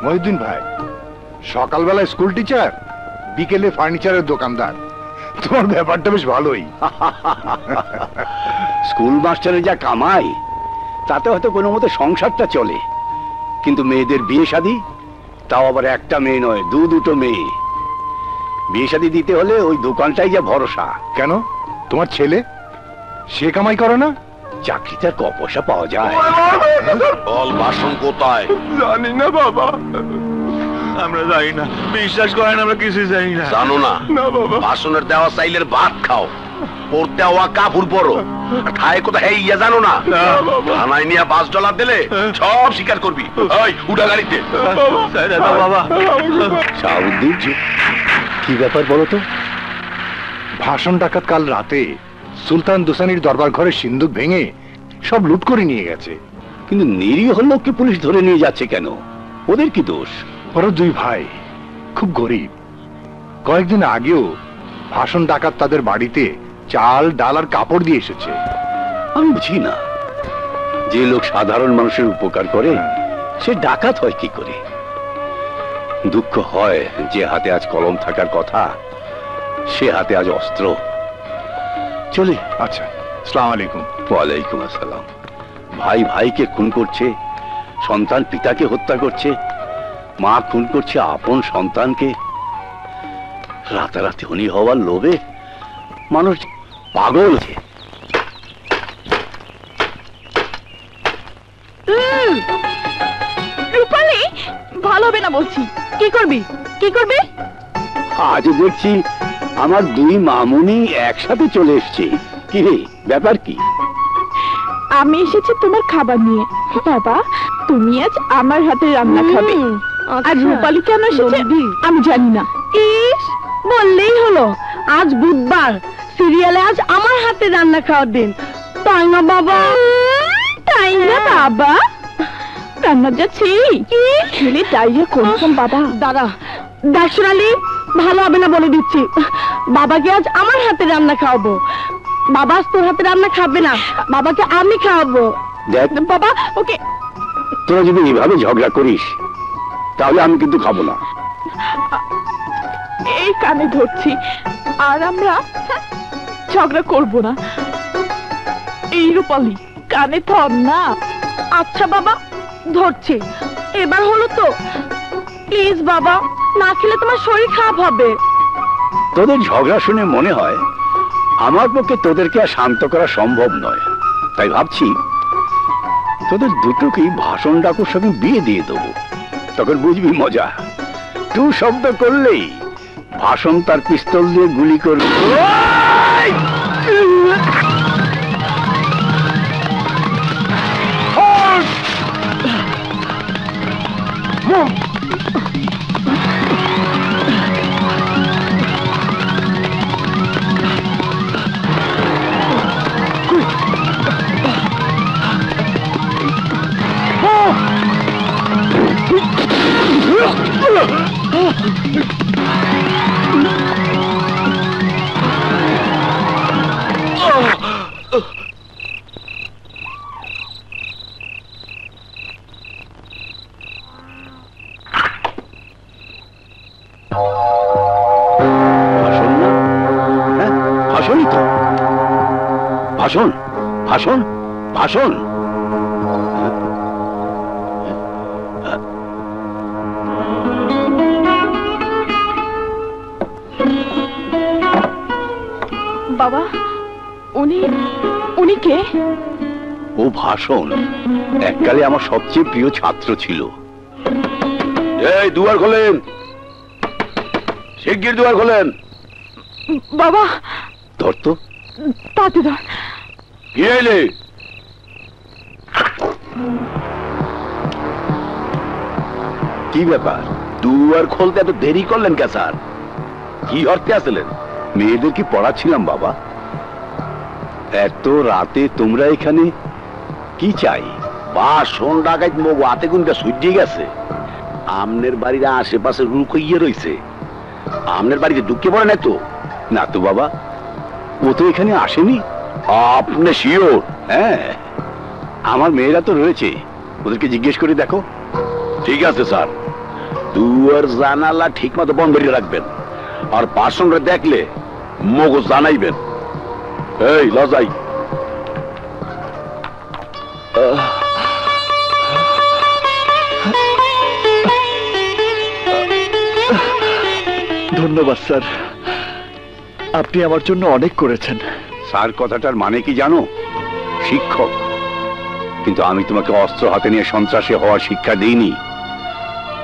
মহিউদ্দিন ভাই, সকালবেলা school teacher, বিকেলে ফার্নিচারের দোকানদার। তোমার ব্যাপারটা বেশ ভালোই। স্কুল মাস্টারের যা কামাই, তাতে হয়তো কোনো মতে সংসারটা চলে, কিন্তু মেয়েদের বিয়ে শাদী, তাও আবার একটা মেয়ে নয়, দুটো মেয়ে। বিয়ে শাদী দিতে হলে ওই দোকানটাই যা ভরসা। কেন, তোমার ছেলে সে কামাই করে না? চাকরিতে ক পয়সা পাওয়া যায়? বল বাসন কোথায়? জানি না বাবা, আমরা জানি না, বিশ্বাস করেন আমরা কিছুই জানি না। জানো না? না বাবা। বাসনের দেওয়া চাইলের ভাত খাও, পড়তে হওয়া কাপড় পরো, খায় কোথায় ইয়া জানো না? থানায় নিয়ে $5 দিলে সব স্বীকার করবি। ওই উঠা গাড়িতে। বাবা শাহাবুদ্দিন, কি ব্যাপার বলো তো? ভাষণ ডাকাত কাল রাতে সুলতান দুসানির দরবার ঘরে সিন্দুক ভেঙে সব লুট করে নিয়ে গেছে। কিন্তু নিরীহ লোককে পুলিশ ধরে নিয়ে যাচ্ছে কেন? ওদের কি দোষ? ওরা দুই ভাই খুব গরিব। কয়েকদিন আগেও ভাষণ ডাকাত তাদের বাড়িতে চাল, ডাল আর কাপড় দিয়ে এসেছে। আমি বুঝি না, যে লোক সাধারণ মানুষের উপকার করে সে ডাকাত হয় কি করে? দুঃখ হয় যে হাতে আজ কলম থাকার কথা, সে হাতে আজ অস্ত্র। চলে। আচ্ছা, আসসালামু আলাইকুম। ওয়ালাইকুম আসসালাম। ভাই ভাইকে খুন করছে, সন্তান পিতাকে হত্যা করছে, মা খুন করছে আপন সন্তানকে। রাতারাতি ধনী হওয়ার লোভে মানুষ পাগল। রূপালী, ভালো হবে না বলছি। কি করবি, কি করবি? আজ দেখছি আমার দুই মামুনি একসাথে চলে এসছে। কি রে, ব্যাপার কি? আমি এসেছি তোমার খাবার নিয়ে। বাবা, তুমি আজ আমার হাতে রান্না খাবে। আর রূপালী কেন এসেছে আমি জানি না। ইস, বললেই হলো, আজ বুধবার, সিরিয়ালে আজ আমার হাতে রান্না খাওয়ার দিন, তাই না বাবা? তাই না বাবা? রান্না যাচ্ছি খেলে ডাইরিয়া করতাম বাবা। দাঁড়া, দাসরালি, ভালো হবে না বলে দিচ্ছি। বাবাকে আজ আমার হাতে রান্না খাওয়াবো। বাবা আজ তোর হাতে রান্না খাবে না, বাবাকে আমি খাওয়াবো। দেখ বাবা, ওকে। তোরা যদি এভাবে ঝগড়া করিস তাহলে আমি কিন্তু খাবো না। এই কানে ধরছি, আর আমরা ঝগড়া করবো না। এই রূপালী, কানে ধর না। আচ্ছা বাবা, ধরছি। এবার হলো তো? প্লিজ বাবা, না খেলে তোমার শরীর খারাপ হবে। তোদের ঝগড়া শুনে মনে হয় আমার পক্ষে তোদেরকে আর শান্ত করা সম্ভব নয়। তাই ভাবছি তোদের দুটোকেই ভাষণ ডাকুর সঙ্গে বিয়ে দিয়ে দেবো। তখন বুঝবি মজা। টু শব্দ করলেই ভাষণ তার পিস্তল দিয়ে গুলি করবে। ভাষণ, ভাষণ, ভাষণ। বাবা, উনি উনি কে? ও ভাষণ এককালে আমার সবচেয়ে প্রিয় ছাত্র ছিল। এই দুয়ার খোলেন, শিগগির দুয়ার খোলেন। বাবা, ধর তো, তাতে ধর। কি এলে? কি ব্যাপার, দুয়ার খুলতে এত দেরি করলেন কে স্যার? কি অর্থে আসলেন? মেয়েদের কি পড়াচ্ছিলাম বাবা। এত রাতে তোমরা এখানে কি চাই? বাসন ডাকাইত মগু হাতে কোনটা সুইজি গেছে। আমনের বাড়ির আশেপাশে রুক হইয়া রইছে, আমনের বাড়িতে ঢুকে পড়ে নাই তো? না তো বাবা, ও তো এখানে আসেনি। আপনি শিওর? হ্যাঁ, আমার মেয়েরা তো রয়েছে, ওদেরকে জিজ্ঞেস করে দেখো। ঠিক আছে স্যার, দুয়ার জানালা ঠিক মতো বন্ধ করে রাখবেন, আর ভাষণটা দেখলে মগজ জানাইবেন। এই লজাই, ধন্যবাদ স্যার, আপনি আমার জন্য অনেক করেছেন। স্যার কথাটার মানে কি জানো? শিক্ষক। কিন্তু আমি তোমাকে অস্ত্র হাতে নিয়ে সন্ত্রাসী হওয়ার শিক্ষা দিইনি।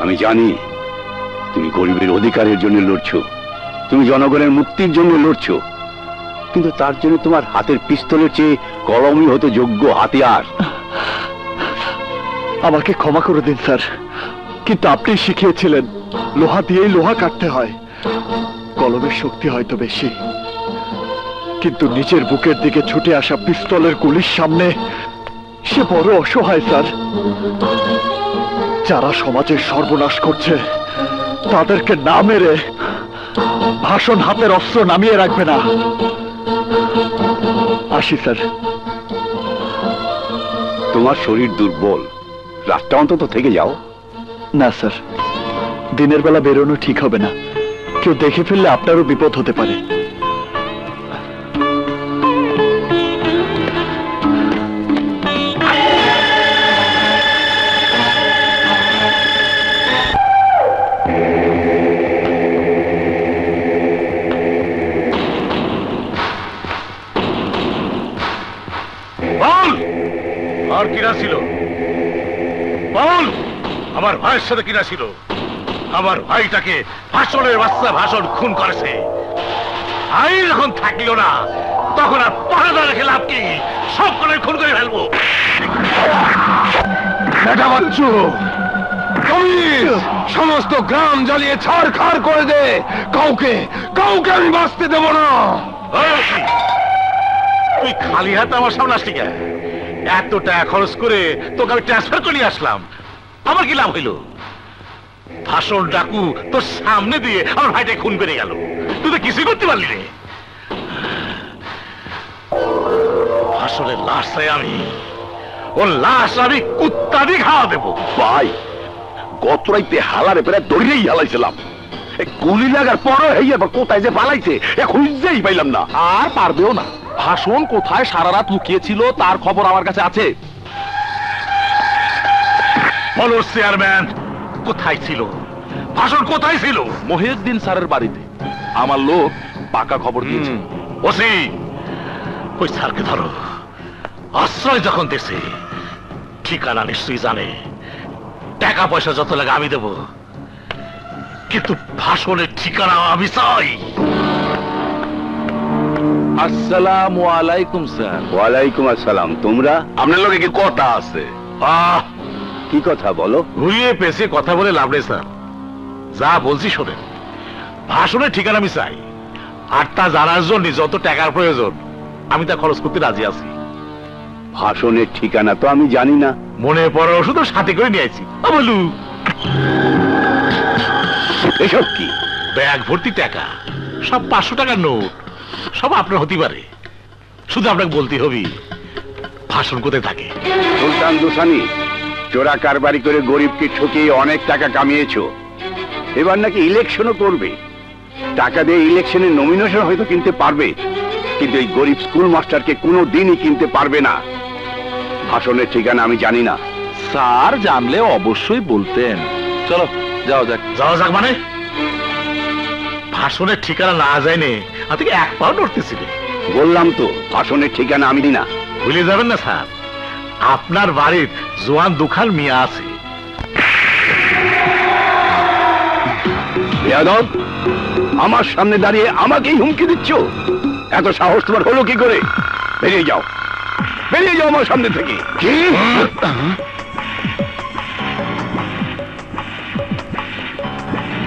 আমি জানি তুমি গরিবের অধিকারের জন্য লড়ছো, তুমি জনগণের মুক্তির জন্য লড়ছো, কিন্তু তার জন্য তোমার হাতের পিস্তলের চেয়ে কলমই হতো যোগ্য হাতিয়ার। আমাকে ক্ষমা করে দিন স্যার, কিন্তু আপনি শিখিয়েছিলেন লোহা দিয়েই লোহা কাটতে হয়। কলমের শক্তি হয়তো বেশি, কিন্তু নিজের বুকের দিকে ছুটে আসা পিস্তলের গুলির সামনে সে বড় অসহায় স্যার। যারা সমাজের সর্বনাশ করছে তাদেরকে না মেরে ভাষণ হাতের অস্ত্র নামিয়ে রাখবে না। আসি স্যার। তোমার শরীর দুর্বল, রাতটা অন্তত থেকে যাও। না স্যার, দিনের বেলা বেরোনো ঠিক হবে না, কেউ দেখে ফেললে আপনারও বিপদ হতে পারে। আর কিনা ছিল বল, আমার ভাইয়ের সাথে কিনা ছিল? আমার ভাইটাকে ভাষণের বাচ্চা ভাষণ খুন করেছে। ভাই যখন থাকলো না তখন আর পাহাড়া রেখে লাভ কি? সব করে খুন করে ফেলবো। বেটা বাচ্চু, তুমি সমস্ত গ্রাম জ্বালিয়ে ছাড়খাড় করে দে, কাউকে কাউকে আমি বাঁচতে দেব না। তুই খালি হাতে আমার সামনে আসলি কেন? এত টাকা খরচ করে তোকে আমি ট্রান্সফার করে নিয়ে আসলাম, আমার কি লাভ হইল? ভাষণ ডাকু তোর সামনে দিয়ে আমার ভাইটাকে খুন করে গেল, তুই তো কিছুই করতে পারলি রে। ভাষণের লাশ চাই আমি, ওর লাশ আমি কুত্তা দিয়ে খাওয়া দেবো। ভাই, গত রাইতে হালারে প্রায় দৌড়েই হালাইছিলাম, গুলি লাগার পরও কোথায় যে পালাইছে এখন খুঁজেই পাইলাম না। আর পারবেও না। ভাষণ কোথায় সারা রাত লুকিয়েছিল তার খবর আমার কাছে আছে। বলো চেয়ারম্যান, কোথায় ছিল ভাষণ? কোথায় ছিল? মহিউদ্দিন স্যারের বাড়িতে। আমার লোক পাকা খবর দিয়েছে। ওসি, ওই স্যারকে ধরো। আশ্রয় যখন দেশে, ঠিকানা নিশ্চয়ই জানে, টাকা পয়সা যত লাগে আমি দেব, কিন্তু ভাষণের ঠিকানা আমি চাই। আসসালামু আলাইকুম স্যার। ওয়ালাইকুম আসসালাম। তোমরা? আপনার লোকে কি কথা আছে? কি কথা বলো? ঘুরিয়ে পেঁচে কথা বলে লাভ নেই স্যার, যা বলছি শোনেন। ভাষণের ঠিকানা আমি চাই, আর তা জানার জন্য যত টাকার প্রয়োজন আমি তা খরচ করতে রাজি আছি। ভাষণের ঠিকানা তো আমি জানি না। মনে পড়ে ওষুধ সাথে করে নিয়ে আইছি। বলু, এসব কি? ব্যাগ ভর্তি টাকা, সব 500 টাকার নোট, সব আপনার হতে পারে। শুধু আপনাকে বলতে হবে ভাষণ কোথায় থাকে। সুলতান দুসানি, চোরা কারবারি করে গরিবকে ঠকিয়ে অনেক টাকা কামিয়েছো, এবার নাকি ইলেকশনও করবে। টাকা দিয়ে ইলেকশনে নমিনেশন হয়তো কিনতে পারবে, কিন্তু এই গরিব স্কুল মাস্টারকে কোনো দিনই কিনতে পারবে না। ভাষণের ঠিকানা আমি জানি না। স্যার জানলে অবশ্যই বলতেন। চলো যাও যাক। যাওয়া যাক মানে? ভাষণের ঠিকানা না যায়নি আপনি এক পাও নড়তেছিলেন। বললাম তো ভাষণের ঠিকানা আমি না। ভুলে যাবেন না স্যার, আপনার বাড়ির জোয়ান দুখান মিয়া আছে। বেয়াদব, আমার সামনে দাঁড়িয়ে আমাকেই হুমকি দিচ্ছ? এত সাহস তোমার হলো কি করে? বেরিয়ে যাও, বেরিয়ে যাও আমার সামনে থেকে। কি?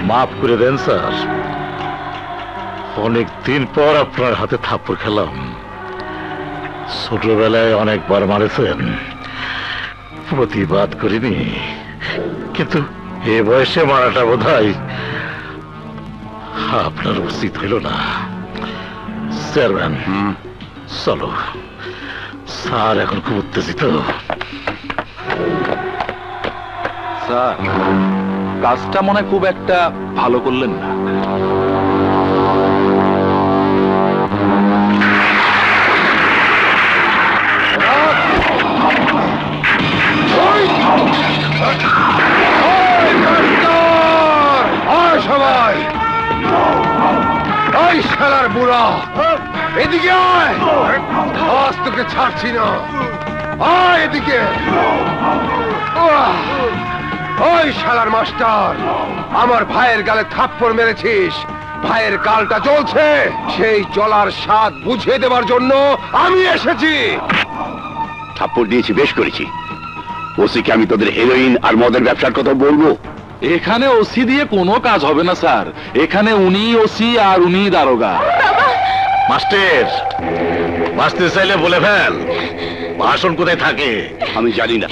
মাফ করে দেন স্যার, অনেক দিন পর আপনার হাতে থাপ্পড় খেলাম। ছোটবেলায় অনেকবার মারেছেন, প্রতিবাদ করিনি, কিন্তু এ বয়সে মারাটা বোধহয় আপনার উচিত হইল না। চেয়ারম্যান, চলো, স্যার এখন খুব উত্তেজিত। স্যার, কাজটা মনে খুব একটা ভালো করলেন না। সবাই ওই শালার বুড়া এদিকে আয়, আজ তোকে ছাড়ছি না। আয় এদিকে। ওই শালার মাস্টার, আমার ভাইয়ের গালে থাপ্পড় মেরেছিস, ভাইয়ের গালটা জ্বলছে, সেই জ্বলার স্বাদ বুঝিয়ে দেবার জন্য আমি এসেছি। থাপ্পড় দিয়েছি, বেশ করেছি। ওসিকে আমি তোদের হেরোইন আর মদের ব্যবসার কথা বলবো? এখানে ওসি দিয়ে কোনো কাজ হবে না স্যার, এখানে উনি ওসি আর উনি দারোগা। মাস্টার, বাঁচতে চাইলে বলে ফেল, ভাষণ কোথায় থাকে? আমি জানি না।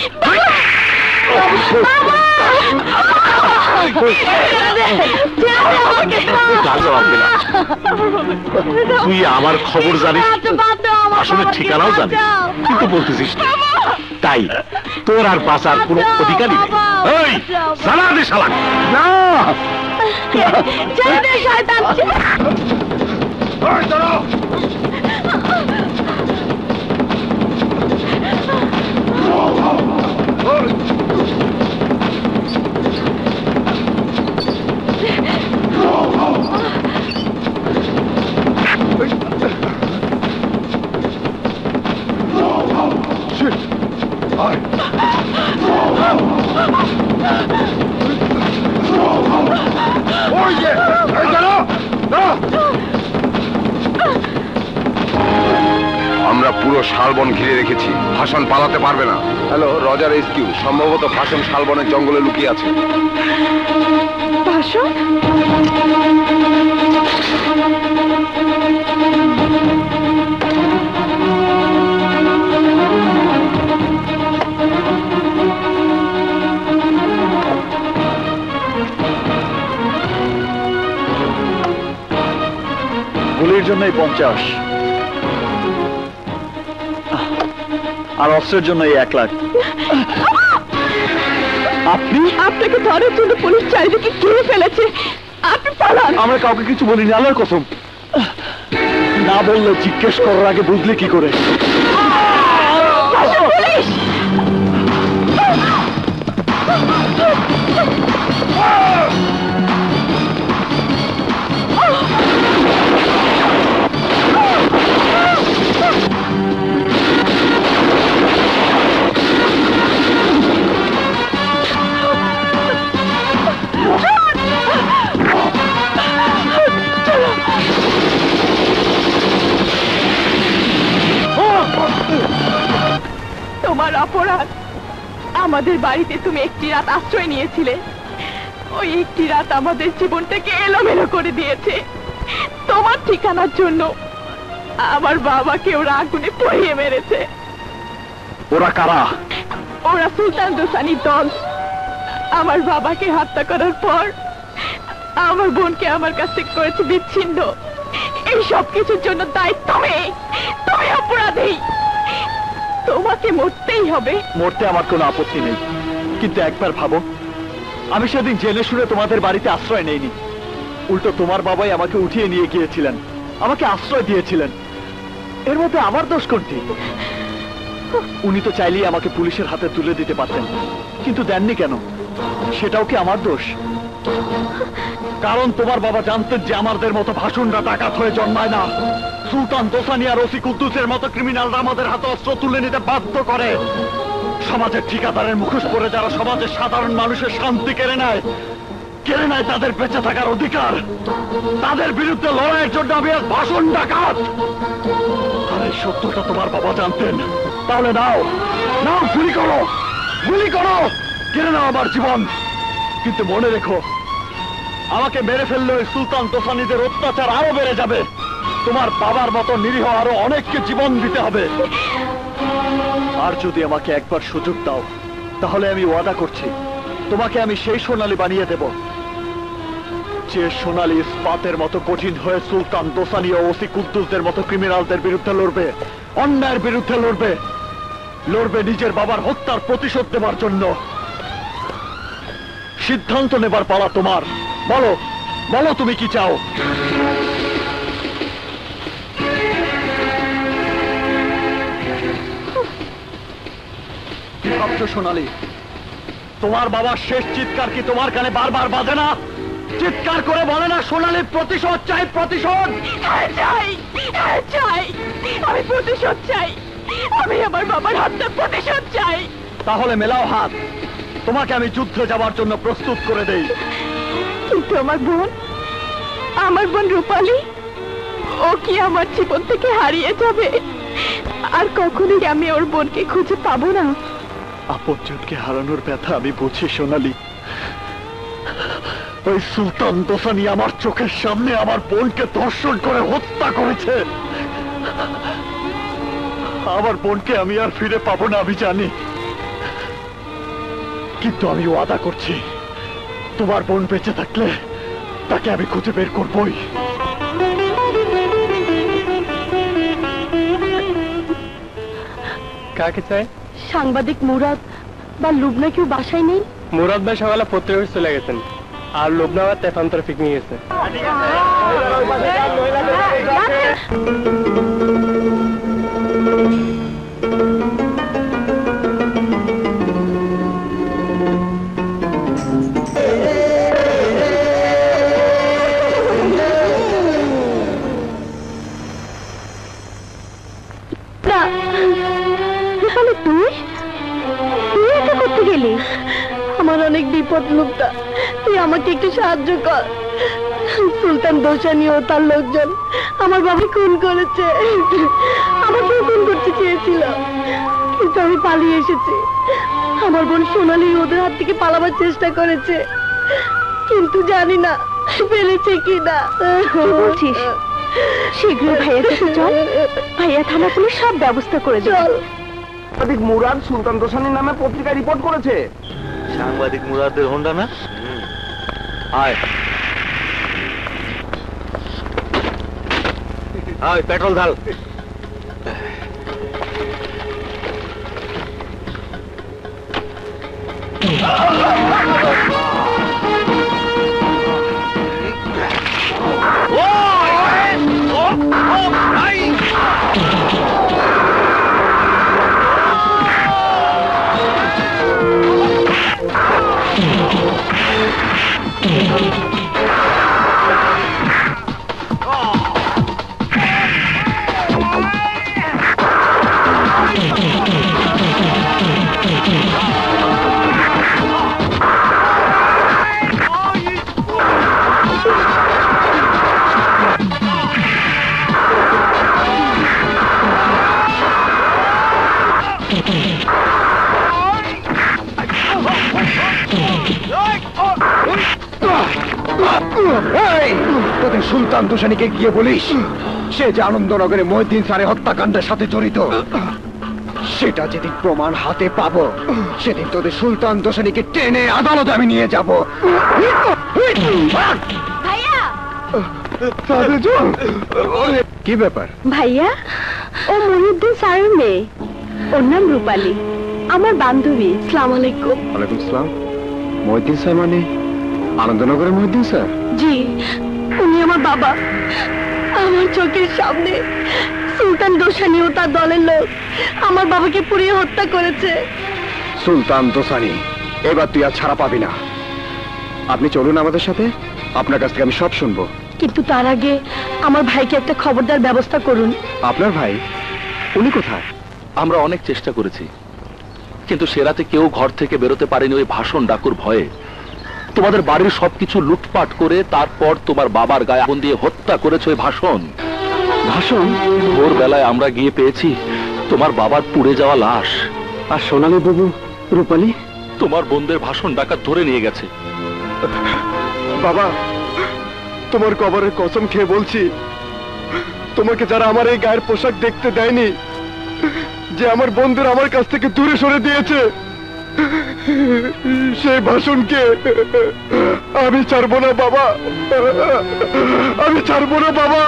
তুই আমার খবর জানিস, আসলে ঠিকানাও জানিস, কিন্তু বলতেছিস না। তাই তোর আর বাঁচার কোনো অধিকারই নেই। এই সালা দে শালা। না, আমরা পুরো শালবন ঘিরে রেখেছি, ভাষণ পালাতে পারবে না। হ্যালো, রজার রেস্কিউ, সম্ভবত ভাষণ শালবনের জঙ্গলে লুকিয়ে আছে। ভাষণ? গুলির জন্যই 50 আর অস্ত্রের জন্য 1 লাখ। আপনি? আপনাকে ধরার জন্য পুলিশ চারিদিকে ঘিরে ফেলেছে, আপনি পালান। আমরা কাউকে কিছু বলিনি, আল্লাহর কসম। না বললে জিজ্ঞেস করার আগে বুঝলে কি করে? পুলিশ! তোমার অপরাধ, আমাদের বাড়িতে তুমি একটি রাত আশ্রয় নিয়েছিলে, ওই একটি রাত আমাদের জীবনটাকে এলোমেলো করে দিয়েছে। তোমার ঠিকানার জন্য আমার বাবাকে ওরা আগুনে পুড়িয়ে মেরেছে। ওরা কারা? ওরা সুলতান দোসানির দল। আমার বাবাকে হত্যা করার পর আমার বোনকে আমার কাছ থেকে করেছে বিচ্ছিন্ন। এই সব কিছুর জন্য দায়ী তুমি, তুমি অপরাধী। তোমাকে মরতেই হবে। মরতে আমার কোনো আপত্তি নেই, কিন্তু একবার ভাবো, আমি সেদিন জেনে শুনে তোমাদের বাড়িতে আশ্রয় নেইনি, উল্টো তোমার বাবাই আমাকে উঠিয়ে নিয়ে গিয়েছিলেন, আমাকে আশ্রয় দিয়েছিলেন। এর মধ্যে আমার দোষ কোনটি? উনি তো চাইলেই আমাকে পুলিশের হাতে তুলে দিতে পারতেন, কিন্তু দেননি কেন? সেটাও কি আমার দোষ? কারণ তোমার বাবা জানতেন যে আমাদের মতো ভাষণরা ডাকাত হয়ে জন্মায় না। সুলতান দোসানি আর ওসি কুদ্দুসের মতো ক্রিমিনালরা আমাদের হাতে অস্ত্র তুলে নিতে বাধ্য করে। সমাজের ঠিকাদারের মুখোশ পরে যারা সমাজের সাধারণ মানুষের শান্তি কেড়ে নেয় তাদের বেঁচে থাকার অধিকার, তাদের বিরুদ্ধে লড়াইয়ের জন্য আমি এক ভাষণ ডাকাত। আর এই সত্যটা তোমার বাবা জানতেন। তাহলে নাও, নাও, গুলি করো, গুলি করো, কেড়ে নাও আমার জীবন। কিন্তু মনে রেখো, আমাকে মেরে ফেললে ওই সুলতান দোসানিদের অত্যাচার আরো বেড়ে যাবে। তোমার বাবার মতো নিরীহ আরো অনেককে জীবন দিতে হবে। আর যদি আমাকে একবার সুযোগ দাও, তাহলে আমি ওয়াদা করছি, তোমাকে আমি সেই সোনালী বানিয়ে দেব, যে সোনালী ইস্পাতের মতো কঠিন হয়ে সুলতান দোসানি ও ওসি কুদ্দুসদের মতো ক্রিমিনালদের বিরুদ্ধে লড়বে, অন্যায়ের বিরুদ্ধে লড়বে, লড়বে নিজের বাবার হত্যার প্রতিশোধ দেবার জন্য। সিদ্ধান্ত নেবার পালা তোমার। বলো বলো তুমি কি চাও? কি ভাবছো সোনালী? তোমার বাবার শেষ চিৎকার কি তোমার কানে বারবার বাজে না? চিৎকার করে বলে না সোনালী প্রতিশোধ চাই, প্রতিশোধ চাই, চাই, আমি প্রতিশোধ চাই। আমি আমার বাবার হত্যার প্রতিশোধ চাই। তাহলে মেলাও হাত, তোমাকে আমি যুদ্ধে যাওয়ার জন্য প্রস্তুত করে দেই। কিন্তু আমার বোন রূপালী, ও কি আমার জীবন থেকে হারিয়ে যাবে? আর কখনোই আমি ওর বোনকে খুঁজে পাবো না। আপনজনকে হারানোর ব্যথা আমি বুঝি সোনালী। ওই সুলতান দোসানি আমার চোখের সামনে আমার বোনকে ধর্ষণ করে হত্যা করেছে। আমার বোনকে আমি আর ফিরে পাবো না আমি জানি, কিন্তু আমি ওয়াদা করছি তোমার বোন বেঁচে থাকলে তাকে আমি খুঁজে বের করবই। কাকে চাই? সাংবাদিক মুরাদ বা লুবনা কেউ বাসায় নেই? মুরাদ ভাই সকালে পত্রিকা চলে গেছেন, আর লুবনা আবার তেফান্তর পিকনিক গেছে। আমার অনেক বিপদ লুকটা, তুই আমাকে একটু সাহায্য কর। সুলতান দোসানি ও তার লোকজন আমার বাবা খুন করেছে। আমাকেও খুন করতে চেয়েছিল, কিন্তু আমি পালিয়ে এসেছি। আমার বোন সোনালী ওদের হাত থেকে পালাবার চেষ্টা করেছে, কিন্তু জানি না পেরেছে কিনা। বলছিস শীঘ্রই ভাইয়ের কাছে চল, ভাইয়া থানা পুলিশ সব ব্যবস্থা করে চল। সাংবাদিক মুরাদ সুলতান দোসানির নামে পত্রিকায় রিপোর্ট করেছে। সাংবাদিক মুরাদের হোন্ডা না? আয় আয়, পেট্রোল ঢাল। তোদের সুলতান দোসানিকে গিয়ে বলিস সে যে আনন্দনগরে মহিউদ্দিন স্যারের হত্যাকাণ্ডের সাথে জড়িত। সেটা যেদিন প্রমাণ হাতে পাবো সেদিন তোদের সুলতান দোসানিকে টেনে আদালতে আমি নিয়ে যাব। ভাইয়া, কি ব্যাপার? ভাইয়া ও মহিউদ্দিন স্যারের মেয়ে, ওর নাম রূপালী, আমার বান্ধবী। আসসালামু আলাইকুম। ওয়ালাইকুম আসসালাম। মহিউদ্দিন স্যার মানে আনন্দনগরের মহিউদ্দিন স্যার? জি, উনি আমার বাবা। আমার চোখের সামনে সুলতান দোসানি ও তার দলের লোক আমার বাবাকে পুড়িয়ে হত্যা করেছে। সুলতান দোসানি, এবার তুই আর ছাড়া পাবি না। আপনি চলুন আমাদের সাথে, আপনার কাছ থেকে আমি সব শুনবো। কিন্তু তার আগে আমার ভাইকে একটা খবর দেওয়ার ব্যবস্থা করুন। আপনার ভাই? উনি কোথায়? আমরা অনেক চেষ্টা করেছি, কিন্তু সে রাতে কেউ ঘর থেকে বেরোতে পারেনি ওই ভাষণ ডাকুর ভয়ে। তোমাদের বাড়ির সবকিছু লুটপাট করে তারপর তোমার বাবার গায়ে আগুন দিয়ে হত্যা করেছে ওই ভাষণ। ভোরবেলায় আমরা গিয়ে পেয়েছি তোমার বাবার পুড়ে যাওয়া লাশ। আর সোনালী বাবু, রূপালী? তোমার বোনদের ভাষণ ডাকাত ধরে নিয়ে গেছে। বাবা, তোমার কবরের কসম খেয়ে বলছি, তোমাকে যারা আমার এই গায়ের পোশাক দেখতে দেয়নি, যে আমার বন্ধুরা আমার কাছ থেকে দূরে সরে দিয়েছে, সেই ভাষণকে আমি ছাড়বো না বাবা, আমি ছাড়বো না বাবা।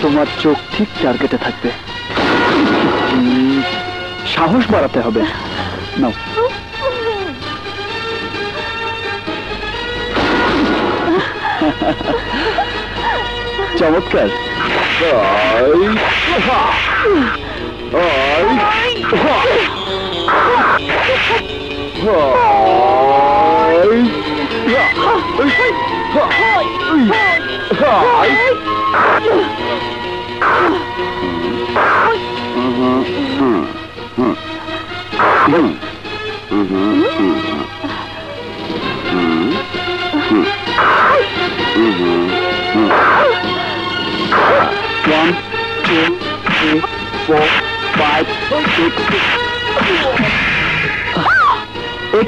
তোমার চোখ ঠিক টার্গেটে থাকবে। সাহস বাড়াতে হবে। নাও। চমৎকার।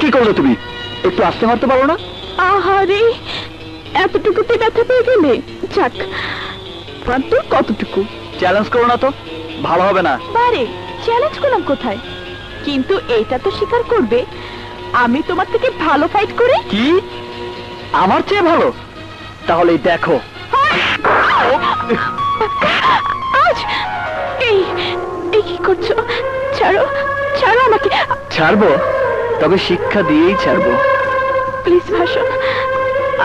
কি করলো তুমি? একটু আস্তে মারতে পারো না? আহারে, এতটুকুতে ব্যথা পেয়ে গেলে? যাক, মাত্র কতটুকু। চ্যালেঞ্জ করো না তো, ভালো হবে না। পারে, চ্যালেঞ্জ করলাম কোথায়? কিন্তু এটা তো স্বীকার করবে আমি তোমার থেকে ভালো ফাইট করে। কি? আমার চেয়ে ভালো? তাহলে দেখো। আজ এই এই কি করছো? ছাড়ো, ছাড়ো আমাকে। ছাড়বো? তবে শিক্ষা দিয়েই ছাড়বো। প্লিজ ভাষণ,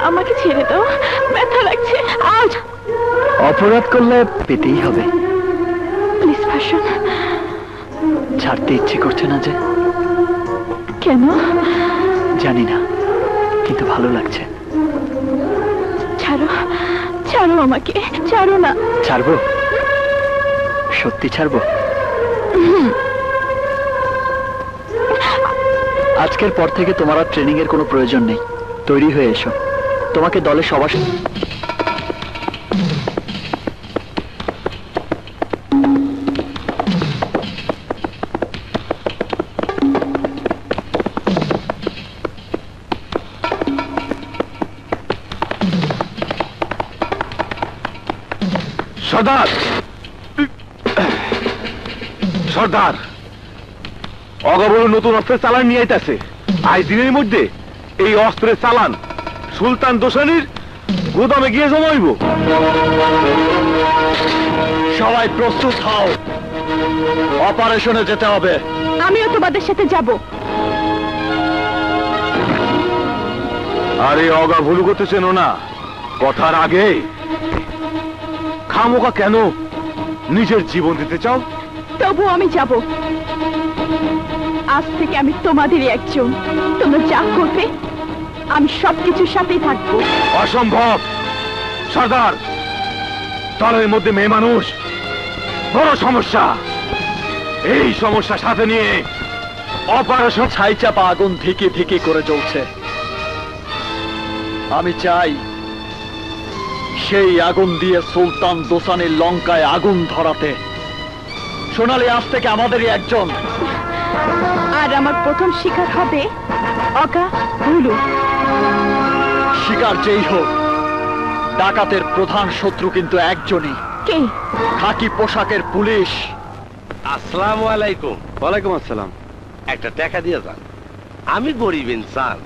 আমাকে ছেড়ে দাও, ব্যথা লাগছে। আজ অপরাধ করলে পেতেই হবে। প্লিজ ভাষণ। ছাড়তে ইচ্ছে করছে না যে? কেন জানি না, কিন্তু ভালো লাগছে। ছাড়ো, ছাড়ো আমাকে, ছাড়ো না। ছাড়বো? সত্যি ছাড়বো? আজকের পর থেকে তোমার আর ট্রেনিং এর কোনো প্রয়োজন নেই। তৈরি হয়ে এসো, তোমাকে দলে সবার সর্দার, সর্দার, অগাবল নতুন অস্ত্রের চালান নিয়ে আইতাছে। আজ দিনের মধ্যে এই অস্ত্রের চালান সুলতান দোসানির গোদামে গিয়ে জমাইব। সবাই প্রস্তুত হও, অপারেশনে যেতে হবে। আমিও তোমাদের সাথে যাব। আরে অগা ভুল করতেছেন না, কথার আগে খামোকা কেন নিজের জীবন দিতে চাও? তবু আমি যাব। আজ থেকে আমি তোমাদেরই একজন। তোমরা যা করবে আমি সবকিছুর সাথেই থাকবো। অসম্ভব সর্দার, দলের মধ্যে মেয়ে মানুষ বড় সমস্যা। এই সমস্যা সাথে নিয়ে অপারেশন। ছাইচাপা আগুন ধিকে ধিকে করে জ্বলছে। আমি চাই সেই আগুন দিয়ে সুলতান দোসানির লঙ্কায় আগুন ধরাতে। সোনালী আজ থেকে আমাদেরই একজন। আর আমার প্রথম শিকার হবে অগা ভুলু। শিকার যেই হোক, ডাকাতের প্রধান শত্রু কিন্তু একজনই। কে? খাকি পোশাকের পুলিশ। আসসালামু আলাইকুম। ওয়ালাইকুম আসসালাম। একটা টাকা দিয়ে যান, আমি গরিব ইনসান।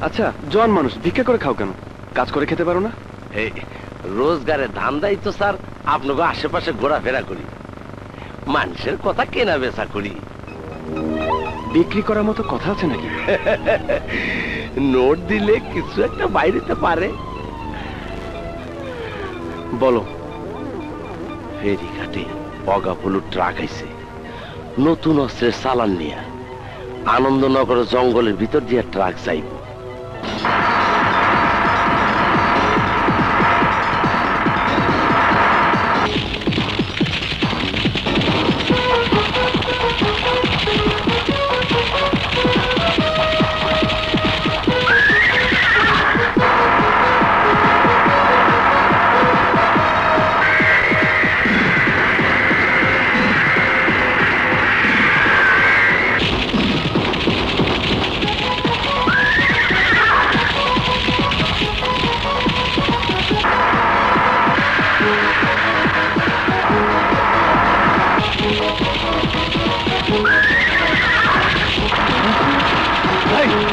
আচ্ছা, জন মানুষ ভিক্ষা করে খাও কেন? কাজ করে খেতে পারো না? এই রোজগারের ধান্দাই তো স্যার আপনাকে আশেপাশে ঘোরাফেরা করি, মানুষের কথা কেনা বেচা করি। বিক্রি করার মতো কথা আছে নাকি? নোট দিলে কিছু একটা বাইরেতে পারে। বলো। ফেরিঘাটে অগাফুলু ট্রাক আইছে নতুন অস্ত্রের চালান নিয়ে। আনন্দনগর জঙ্গলের ভিতর দিয়ে ট্রাক যাইব।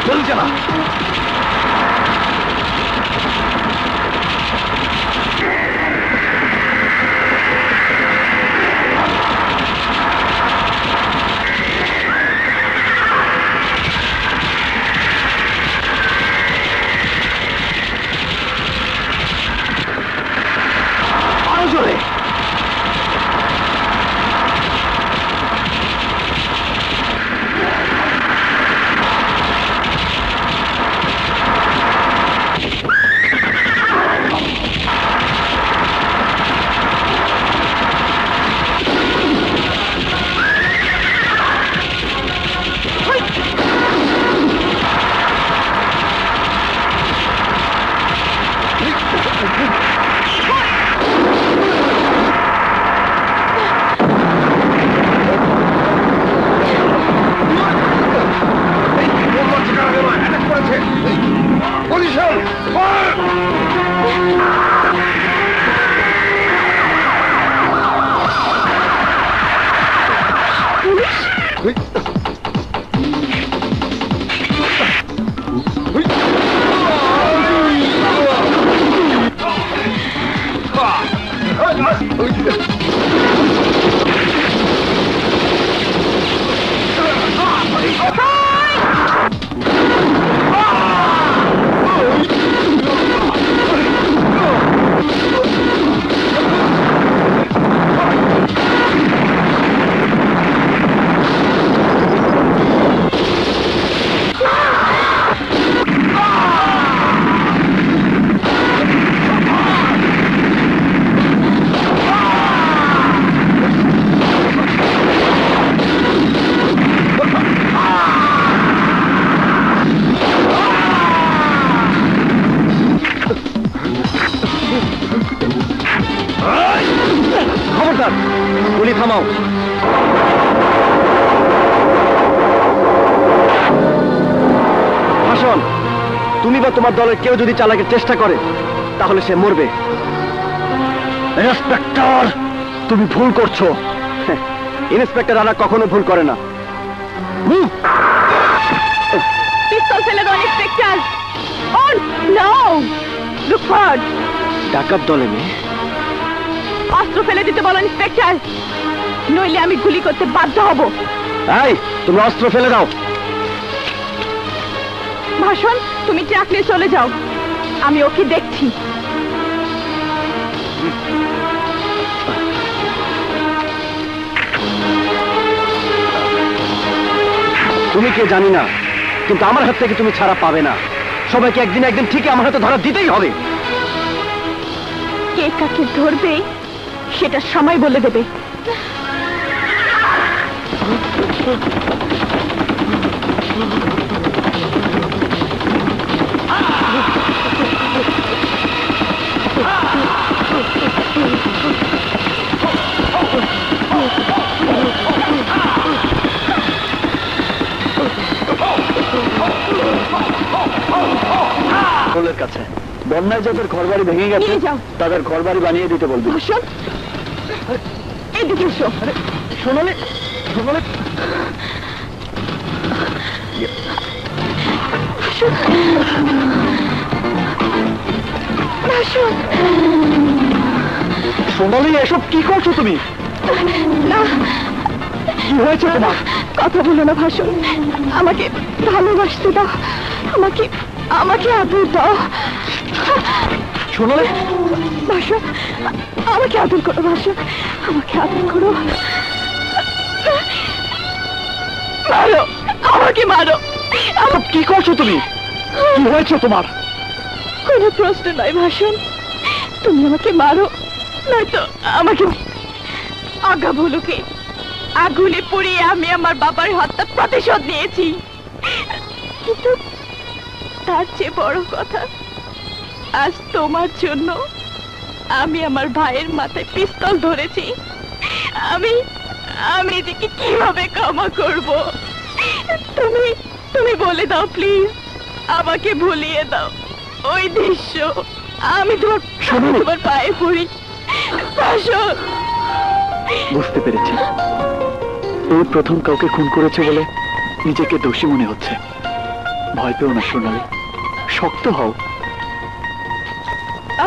জলদি চালা। খবরদার, গুলি থামাও। ভাষণ, তুমি বা তোমার দলের কেউ যদি চালাকের চেষ্টা করে তাহলে সে মরবে। ইন্সপেক্টর, তুমি ভুল করছো। ইন্সপেক্টর আরা কখনো ভুল করে না। পিস্তল ফেলে দাও inspector. Oh no! Look hard! ডাকাত দলে মেয়ে, অস্ত্র ফেলে দিতে বলো ইন্সপেক্টর, নইলে আমি গুলি করতে বাধ্য হব। এই, তুমি অস্ত্র ফেলে দাও। ভাষণ, তুমি ট্রাক নিয়ে চলে যাও, আমি ওকে দেখছি। তুমি কে জানি না, কিন্তু আমার হাত থেকে তুমি ছাড়া পাবে না। সবাইকে একদিন একদিন ঠিকই আমার হাতে ধরা দিতেই হবে। কে কাকে ধরবে সেটা সময় বলে দেবে। কাছে বন্যায় যাদের ঘরবাড়ি ভেঙে গেছে তাদের ঘরবাড়ি বানিয়ে দিতে বলবি। ভাষণ, এদিকে এসো। শোনালে শোনালে সোনালি, এসব কি করছো তুমি? না, কি হয়েছে তোমার? কথা বলো না ভাষণ, আমাকে ভালোবাসতে দাও, আমাকে আমাকে আদর দাও। সোনালি, ভাষণ, আমাকে আদর করো ভাষণ, আমাকে আদর করো। মারো, আমাকে মারো। কি করছো তুমি? কি হয়েছে তোমার? কোনো প্রশ্ন নয় ভাষণ, তুমি আমাকে মারো, নয়তো আমাকে আগা বলুকে আগুনে পুড়িয়ে আমি আমার বাবার হত্যা প্রতিশোধ নিয়েছি। কিন্তু তার চেয়ে বড় কথা, আজ তোমার জন্য আমি আমার ভাইয়ের মাথায় পিস্তল ধরেছি। আমি আমি এদিকে কিভাবে ক্ষমা করব? তুমি তুমি বলে দাও প্লিজ, আমাকে ভুলিয়ে দাও ওই দৃশ্য। আমি তোমার পায়ে পড়ি। বুঝতে পেরেছি, এই প্রথম কাউকে খুন করেছে বলে নিজেকে দোষী মনে হচ্ছে। ভয় পেও না সোনালি, শক্ত হও।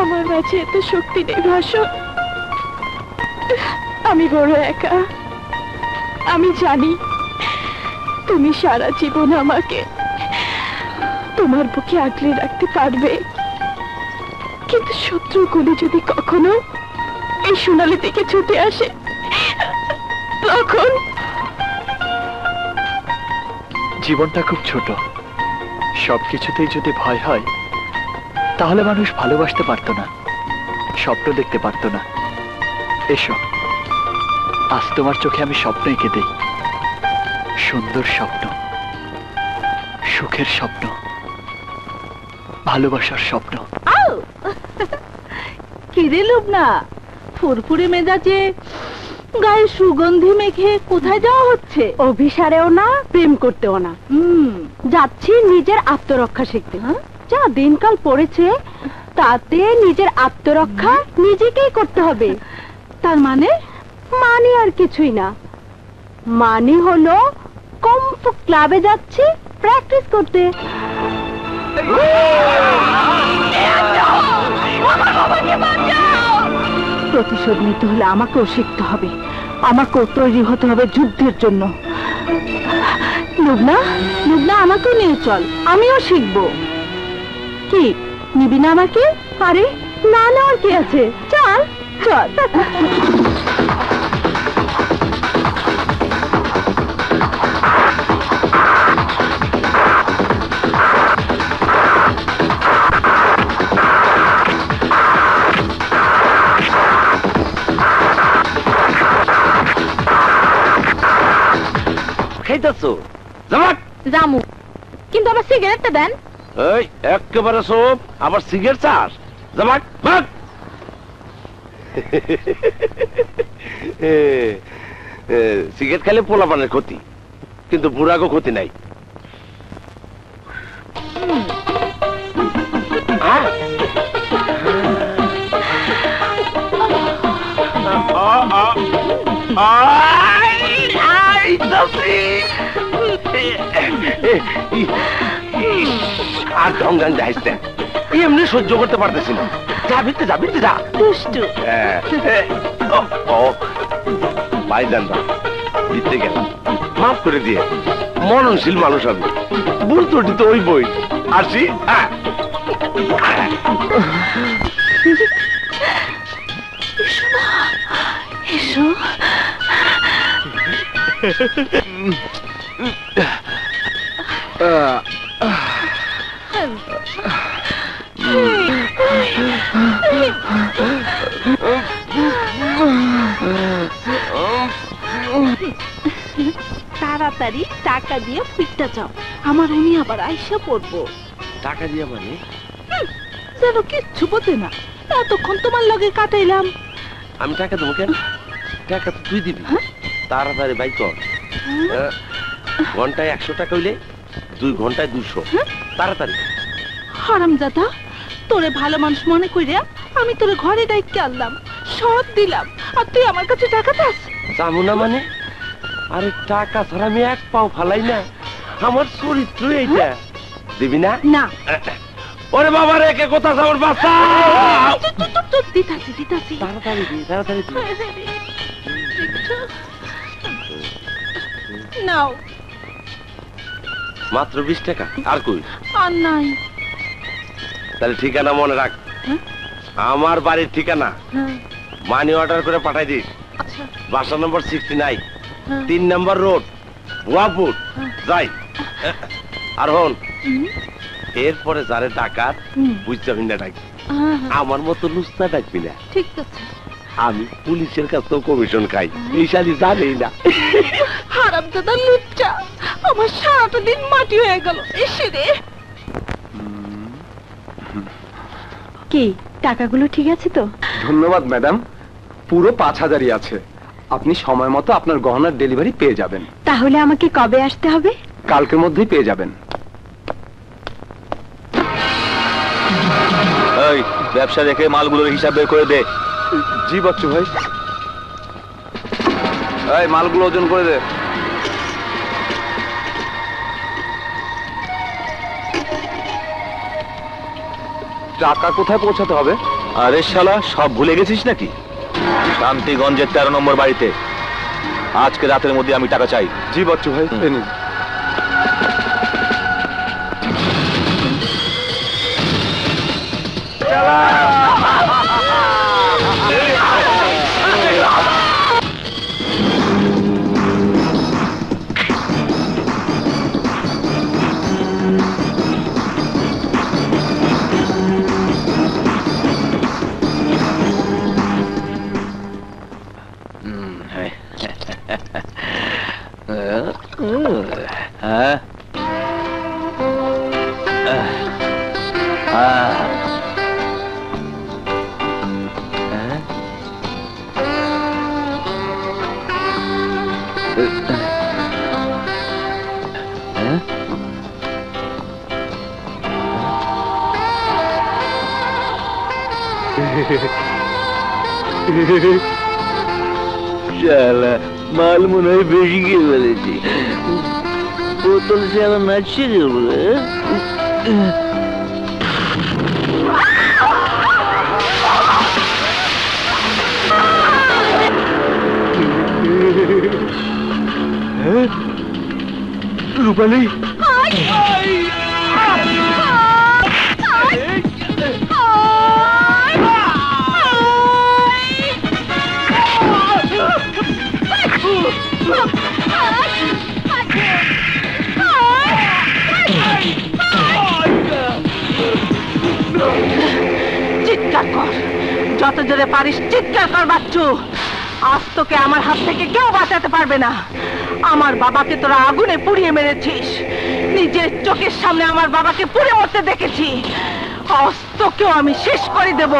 আমার মাঝে এত শক্তি নেই ভাষণ, আমি বড় একা। আমি জানি তুমি সারা জীবন আমাকে তোমার বুকে আগলে রাখতে পারবে, কিন্তু শত্রুগুলি যদি কখনো এই সোনালি থেকে ছুটে আসে তখন। জীবনটা খুব ছোট, সবকিছুতেই যদি ভয় হয় তাহলে মানুষ ভালোবাসতে পারতো না, স্বপ্ন দেখতে পারতো না। এসো, আজ তোমার চোখে আমি স্বপ্ন এঁকে দেই, সুন্দর স্বপ্ন, সুখের স্বপ্ন, ভালোবাসার স্বপ্ন। কিরে লুবনা, ফুরফুরে মেজাজে গায়ে সুগন্ধি মেখে কোথায় যাওয়া হচ্ছে? অভিসারেও না, প্রেম করতেও না, যাচ্ছি নিজের আত্মরক্ষা শিখতে। যা দিনকাল পড়েছে তাতে নিজের আত্মরক্ষা নিজেকেই করতে হবে। তার মানে? মানে আর কিছুই না, মানে হলো কম্ফু ক্লাবে যাচ্ছি প্র্যাকটিস করতে। প্রতিশোধ নিতে হলে আমাকেও শিখতে হবে, আমাকেও তৈরি হতে হবে যুদ্ধের জন্য। লুবনা, লুবনা আমাকেও নিয়ে চল, আমিও শিখবো। কি নিবি না আমাকে? আরে না না, আর কি আছে, চল চল। খাইতেছো জামাক জামু, কিন্তু আমার সিগারেটটা দেন। এই একেবারে সব আবার সিগারেট চাস? জামাক ভাগ। সিগারেট খেলে পোলাপানের ক্ষতি, কিন্তু বুড়াগো ক্ষতি নাই। আর ঢঙ্গান যাইস না, এমনি সহ্য করতে পারতেছি না। যা ভিতরে যা, ভিতরে যা। দুষ্টু। ভাই জান ভিতরে গেলাম, মাফ করে দিয়ে। মননশীল মানুষ আমি, ভুল ত্রুটি তো ওই বই। আসি। হ্যাঁ এসো। তাড়াতাড়ি টাকা দিয়ে পিঠটা যাও, আমার উনি আবার আইসা পড়বো। টাকা দিয়া মানে? যেন কিচ্ছু বোঝে না, এতক্ষণ তোমার লগে কাটাইলাম। আমি টাকা দেবো কেন? টাকা তো তুই দিবি। তাড়াতাড়ি বাইক কর। ঘন্টায় 100 টাকা হইলে 2 ঘন্টায় 200। তাড়াতাড়ি। হারামজাদা, তোরে ভালো মানুষ মনে কইরা আমি তোরে ঘরে ডাইকে আনলাম, সব দিলাম, আর তুই আমার কাছে টাকা চাস? যাবো না মানে? আরে টাকা ছাড়া আমি এক পাও ফালাই না, আমার চরিত্র এইটা। দিবি না? না। ওরে বাবা রে, কে কথা আমার বাচ্চা। দিতাছি দিতাছি। তাড়াতাড়ি দি, তাড়াতাড়ি দি। নাও। মাত্র 20 টাকা। আর কই? আর নাই। তাহলে ঠিকানা মনে রাখ। আমার বাড়ির ঠিকানা মানি অর্ডার করে পাঠাই দিস। আচ্ছা। বাসা নম্বর 69, 3 নম্বর রোড, ভুয়াপুর। যাই। আর হন, এরপরে যারে ডাকাত বুঝতে না ডাকবি, আমার মতো লুস্তা ডাকবি না। ঠিক আছে। আমি পুলিশের কাছেও কমিশন খাই, এই শালি জানেই না। হারামজাদা লুচ্চা, আমার সারাটা দিন মাটি হয়ে গেল। এসে রে। কি টাকাগুলো ঠিক আছে তো? ধন্যবাদ ম্যাডাম, পুরো 5000ই আছে। আপনি সময় মতো আপনার গহনার ডেলিভারি পেয়ে যাবেন। তাহলে আমাকে কবে আসতে হবে? কালকের মধ্যেই পেয়ে যাবেন। এই ব্যবসা দেখে মালগুলোর হিসাব বের করে দে। জি বাচ্চু ভাই। এই মালগুলো ওজন করে দে। টাকা কোথায় পৌঁছাতে হবে? আরে শালা, সব ভুলে গেছিস নাকি? শান্তিগঞ্জের 13 নম্বর বাড়িতে। আজকে রাতের মধ্যে আমি টাকা চাই। জি বাচ্চু ভাই, এই নিন। মাল মনে হয় বেশি গিয়ে ফেলেছি, বোতল সে আবার নাচছে কে বলে। রূপালী চিৎকার কর, যত জোরে পারিস চিৎকার কর বাচ্চু। আজ তোকে আমার হাত থেকে কেউ বাঁচাতে পারবে না। আমার বাবাকে তোরা আগুনে পুড়িয়ে মেরেছিস, নিজের চোখের সামনে আমার বাবাকে পুড়ে মরতে দেখেছি। আজ তোকেও আমি শেষ করে দেব।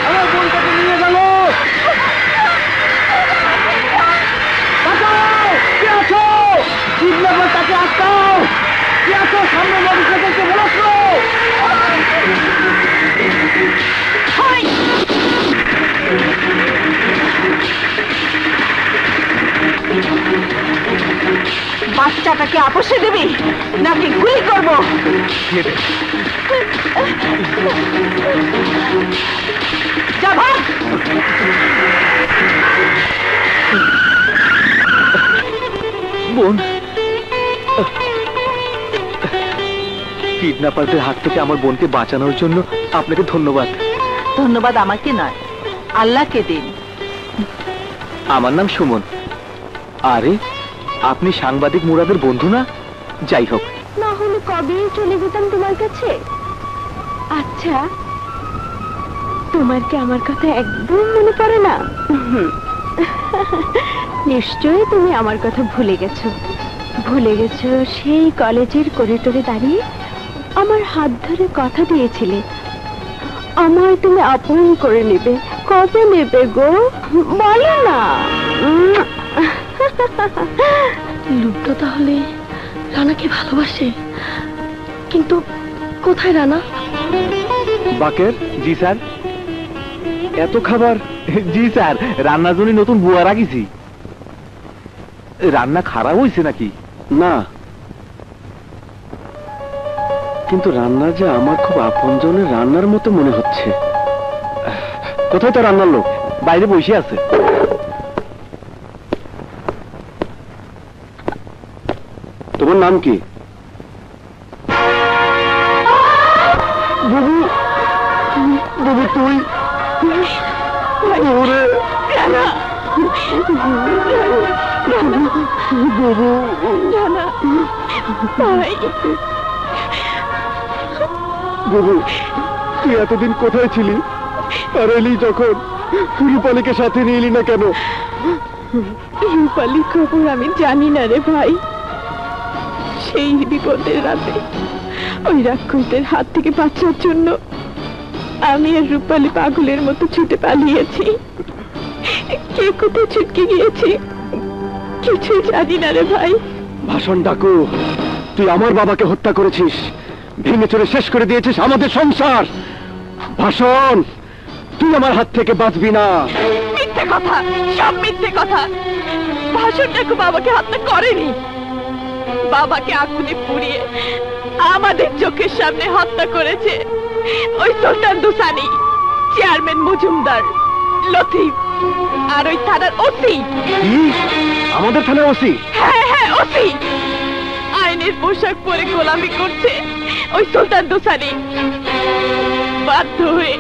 আমার বোনটাকে নিয়ে গেল। কে আছো? কিডন্যাপার তাকে আটকাও। কে আছো? সামনে মোটরসাইকেলকে বলাচ্ছো। বাচ্চাটাকে আপোষে দিবি নাকি গুলি করব? যা ভাগ। বোন, কিডন্যাপারদের হাত থেকে আমার বোনকে বাঁচানোর জন্য আপনাকে ধন্যবাদ। ধন্যবাদ আমাকে নয়, আল্লাহকে দিন। আমার নাম সুমন। আরে, আপনি সাংবাদিক মুরাদের বন্ধু না? যাই হোক, না হলে কবেই চলে যেতাম তোমার কাছে। আচ্ছা, তোমার কি আমার কথা একদম মনে পড়ে না? নিশ্চয়ই তুমি আমার কথা ভুলে গেছো। ভুলে গেছো সেই কলেজের করিডোরে দাঁড়িয়ে আমার হাত ধরে কথা দিয়েছিলে আমায় তুমি আপন করে নেবে। কবে নেবে গো, বলো না। লুব্ধ তাহলে রানাকে ভালোবাসে, কিন্তু কোথায় রানা? বাকের। জি স্যার। এত খাবার? জি স্যার, রান্নার জন্য নতুন বুয়া রাখিছি। রান্না খারাপ হয়েছে নাকি? না, কিন্তু রান্না যে আমার খুব আপনজনের রান্নার মতো মনে হচ্ছে। কোথায় তো রান্নার লোক? বাইরে বসে আছে। তোমার নাম কি? বাবু, বাবু তুই ওরে বাবু, বাবু তুই এতদিন কোথায় ছিলি? আর এলি যখন, রূপালীকে সাথে নিয়ে এলি না কেন? রূপালী খবর আমি জানি না রে ভাই। সেই বিপদের রাতে ওই রাক্ষসদের হাত থেকে বাঁচার জন্য আমি আর রূপালী পাগলের মতো ছুটে পালিয়েছি। কে কোথায় ছুটকে গিয়েছি কিছুই জানি না রে ভাই। ভাষণ ডাকু, তুই আমার বাবাকে হত্যা করেছিস, ভেঙে চড়ে শেষ করে দিয়েছিস আমাদের সংসার। ভাষণ, তুই আমার হাত থেকে বাঁচবি না। মিথ্যে কথা, সব মিথ্যে কথা। ভাষণ ডাকু বাবাকে হত্যা করেনি। বাবাকে আগুনে পুড়িয়ে আমাদের চোখের সামনে হত্যা করেছে ওই সুলতান দুসানি, চেয়ারম্যান মজুমদার, লতিফ আর ওই থানার ওসি। আমাদের থানার ওসি? হ্যাঁ হ্যাঁ, ওসি। আইনের পোশাক পরে গোলামি করছে ওই সুলতান দুসানি। বাধ্য হয়ে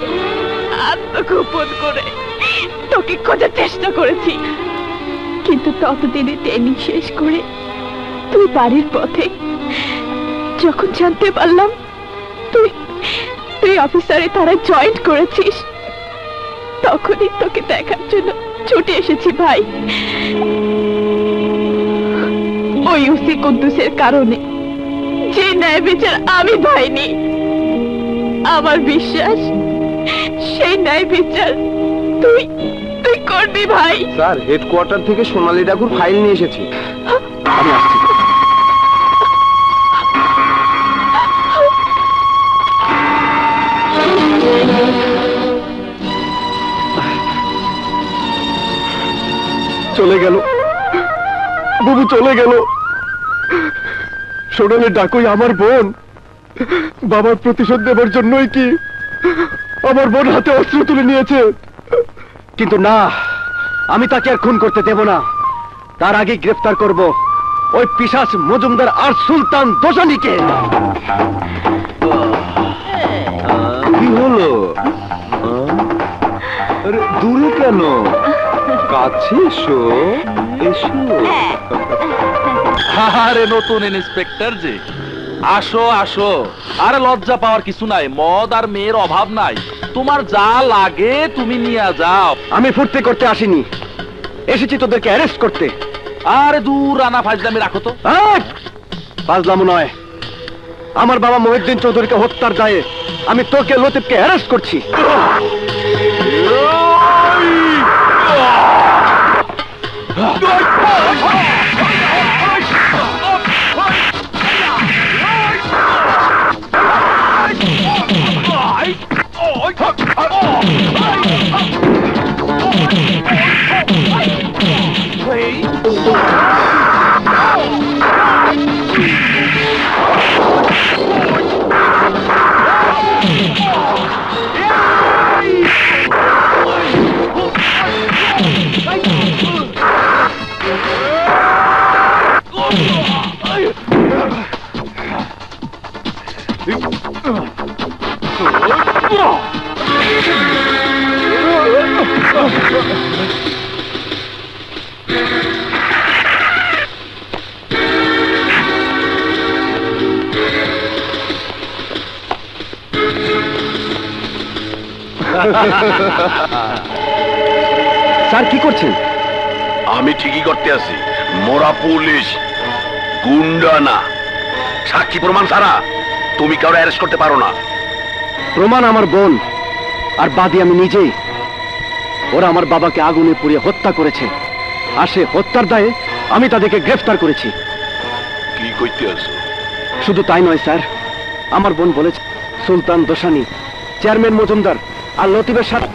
আত্মগোপন করে তোকে খোঁজার চেষ্টা করেছি, কিন্তু ততদিনে ট্রেনিং শেষ করে তুই বাড়ির পথে যখন জানতে পারলাম তুই তুই অফিসারে তারা জয়েন্ট করেছিস, তখনই তোকে দেখার জন্য ছুটে এসেছি ভাই। ওই ওসি কুদ্দুসের কারণে যে ন্যায় বিচার আমি পাইনি, আমার বিশ্বাস সেই ন্যায় বিচার তুই তুই করবি ভাই। স্যার, হেডকোয়ার্টার থেকে সোনালী ডাকুর ফাইল নিয়ে এসেছি। আমি আসছি। চলে গেল বাবু, চলে গেল। সোনালী ডাকুই আমার বোন, বাবার প্রতিশোধ দেবার জন্যই কি আমার বোন হাতে অস্ত্র তুলে নিয়েছে? কিন্তু না, আমি তাকে আর খুন করতে দেব না। তার আগে গ্রেফতার করব ওই পিশাচ মজুমদার আর সুলতান দোসানিকে। কি হলো? আরে দূরে কেন? কাছে এসো, এসো। আরে নতুন ইন্সপেক্টর যে, আসো আসো। আরে লজ্জা পাওয়ার কিছু নাই, মদ আর মেয়ের অভাব নাই। তোমার যা লাগে তুমি নিয়ে যাও। আমি ফুর্তি করতে আসিনি, এসেছি তোদেরকে অ্যারেস্ট করতে। আরে দূর, রানা ফাজলামি রাখো তো। ফাজলামো নয়, আমার বাবা মহিউদ্দিন চৌধুরীকে হত্যার দায়ে আমি তোকে লতিফকে অ্যারেস্ট করছি। স্যার কি করছেন? আমি ঠিকই করতে আছি। মোরা পুলিশ, গুন্ডা না। সাক্ষী প্রমাণ ছাড়া তুমি কাউকে অ্যারেস্ট করতে পারো না। প্রমাণ আমার বোন আর বাদী আমি নিজেই। ওরা আমার বাবাকে আগুনে পুড়িয়ে হত্যা করেছে, আর সে হত্যার দায়ে আমি তাদেরকে গ্রেফতার করেছি। কি কইতে আছো? শুধু তাই নয় স্যার, আমার বোন বলেছে সুলতান দোসানি, চেয়ারম্যান মজুমদার আর লতিফের সাথে।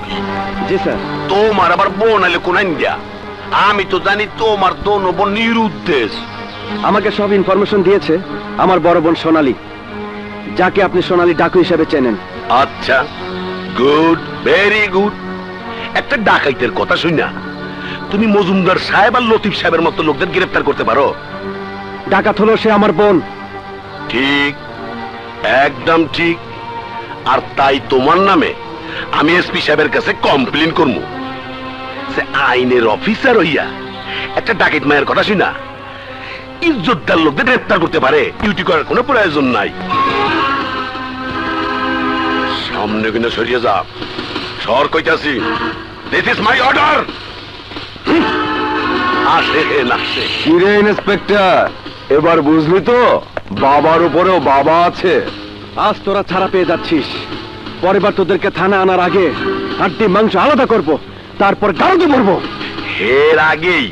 জি স্যার। তোমার আবার বোন আইলে কোন ইন্ডিয়া? আমি তো জানি তোমার দোনো বোন নিরুদ্দেশ। আমাকে সব ইনফরমেশন দিয়েছে আমার বড় বোন সোনালী, যাকে আপনি সোনালী ডাকু হিসেবে চেনেন। আচ্ছা, গুড, ভেরি গুড। একটা ডাকাইতের কথা শুনা তুমি মজুমদার সাহেব আর লতিফ সাহেবের মতো লোকদের গ্রেফতার করতে পারো? ডাকাত হলো সে আমার বোন। ঠিক, একদম ঠিক। আর তাই তোমার নামে আমি এসপি সাহেবের কাছে কমপ্লেন করবো। সে আইনের অফিসার হইয়া একটা ডাকাইত মায়ের কথা শুনা ইজ্জতদার লোকদের গ্রেফতার করতে পারে? ডিউটি করার কোনো প্রয়োজন নাই। সামনে কিনা সরিয়ে যা, সর কইতাছি। This is my order. আসে না কিরে ইন্সপেক্টর, এবার বুঝলি তো বাবার উপরেও বাবা আছে। আজ তোরা ছাড়া পেয়ে যাচ্ছিস, পরের বার তোদেরকে থানা আনার আগে হাড্ডি মাংস আলাদা করব, তারপর গাড়িতে মরবো। এর আগেই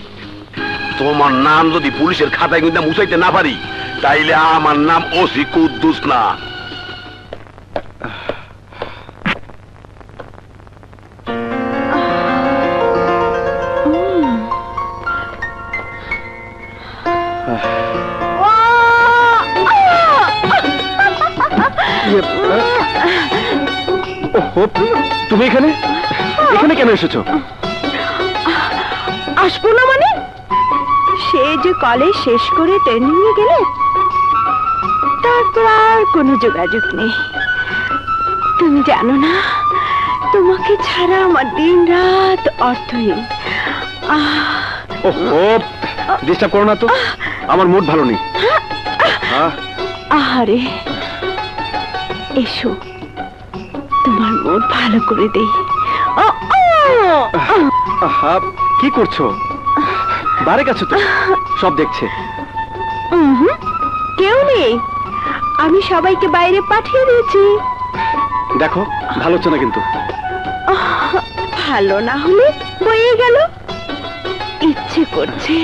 তোমার নাম যদি পুলিশের খাতায় কিন্তু মুছাইতে না পারি, তাইলে আমার নাম ওসি কুদ্দুস না। তুমি এখানে এখানে কেন এসেছো? আসবো না মানে? সে যে কলেজ শেষ করে ট্রেনিং এ গেলে, তারপর আর কোনো যোগাযোগ নেই। তুমি জানো না, তোমাকে ছাড়া আমার দিন রাত অর্থহীন। ডিস্টার্ব করো না তো, আমার মুড ভালো নেই। আহারে, এসো তোমার মুড ভালো করে দেই। কি করছো? বারে গেছো তো, সব দেখছে। কেউ নেই, আমি সবাইকে বাইরে পাঠিয়ে দিয়েছি। দেখো, ভালো হচ্ছে না কিন্তু। ভালো না হলে বয়ে গেল। ইচ্ছে করছে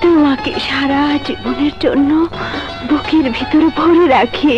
তোমাকে সারা জীবনের জন্য বুকের ভিতরে ভরে রাখি।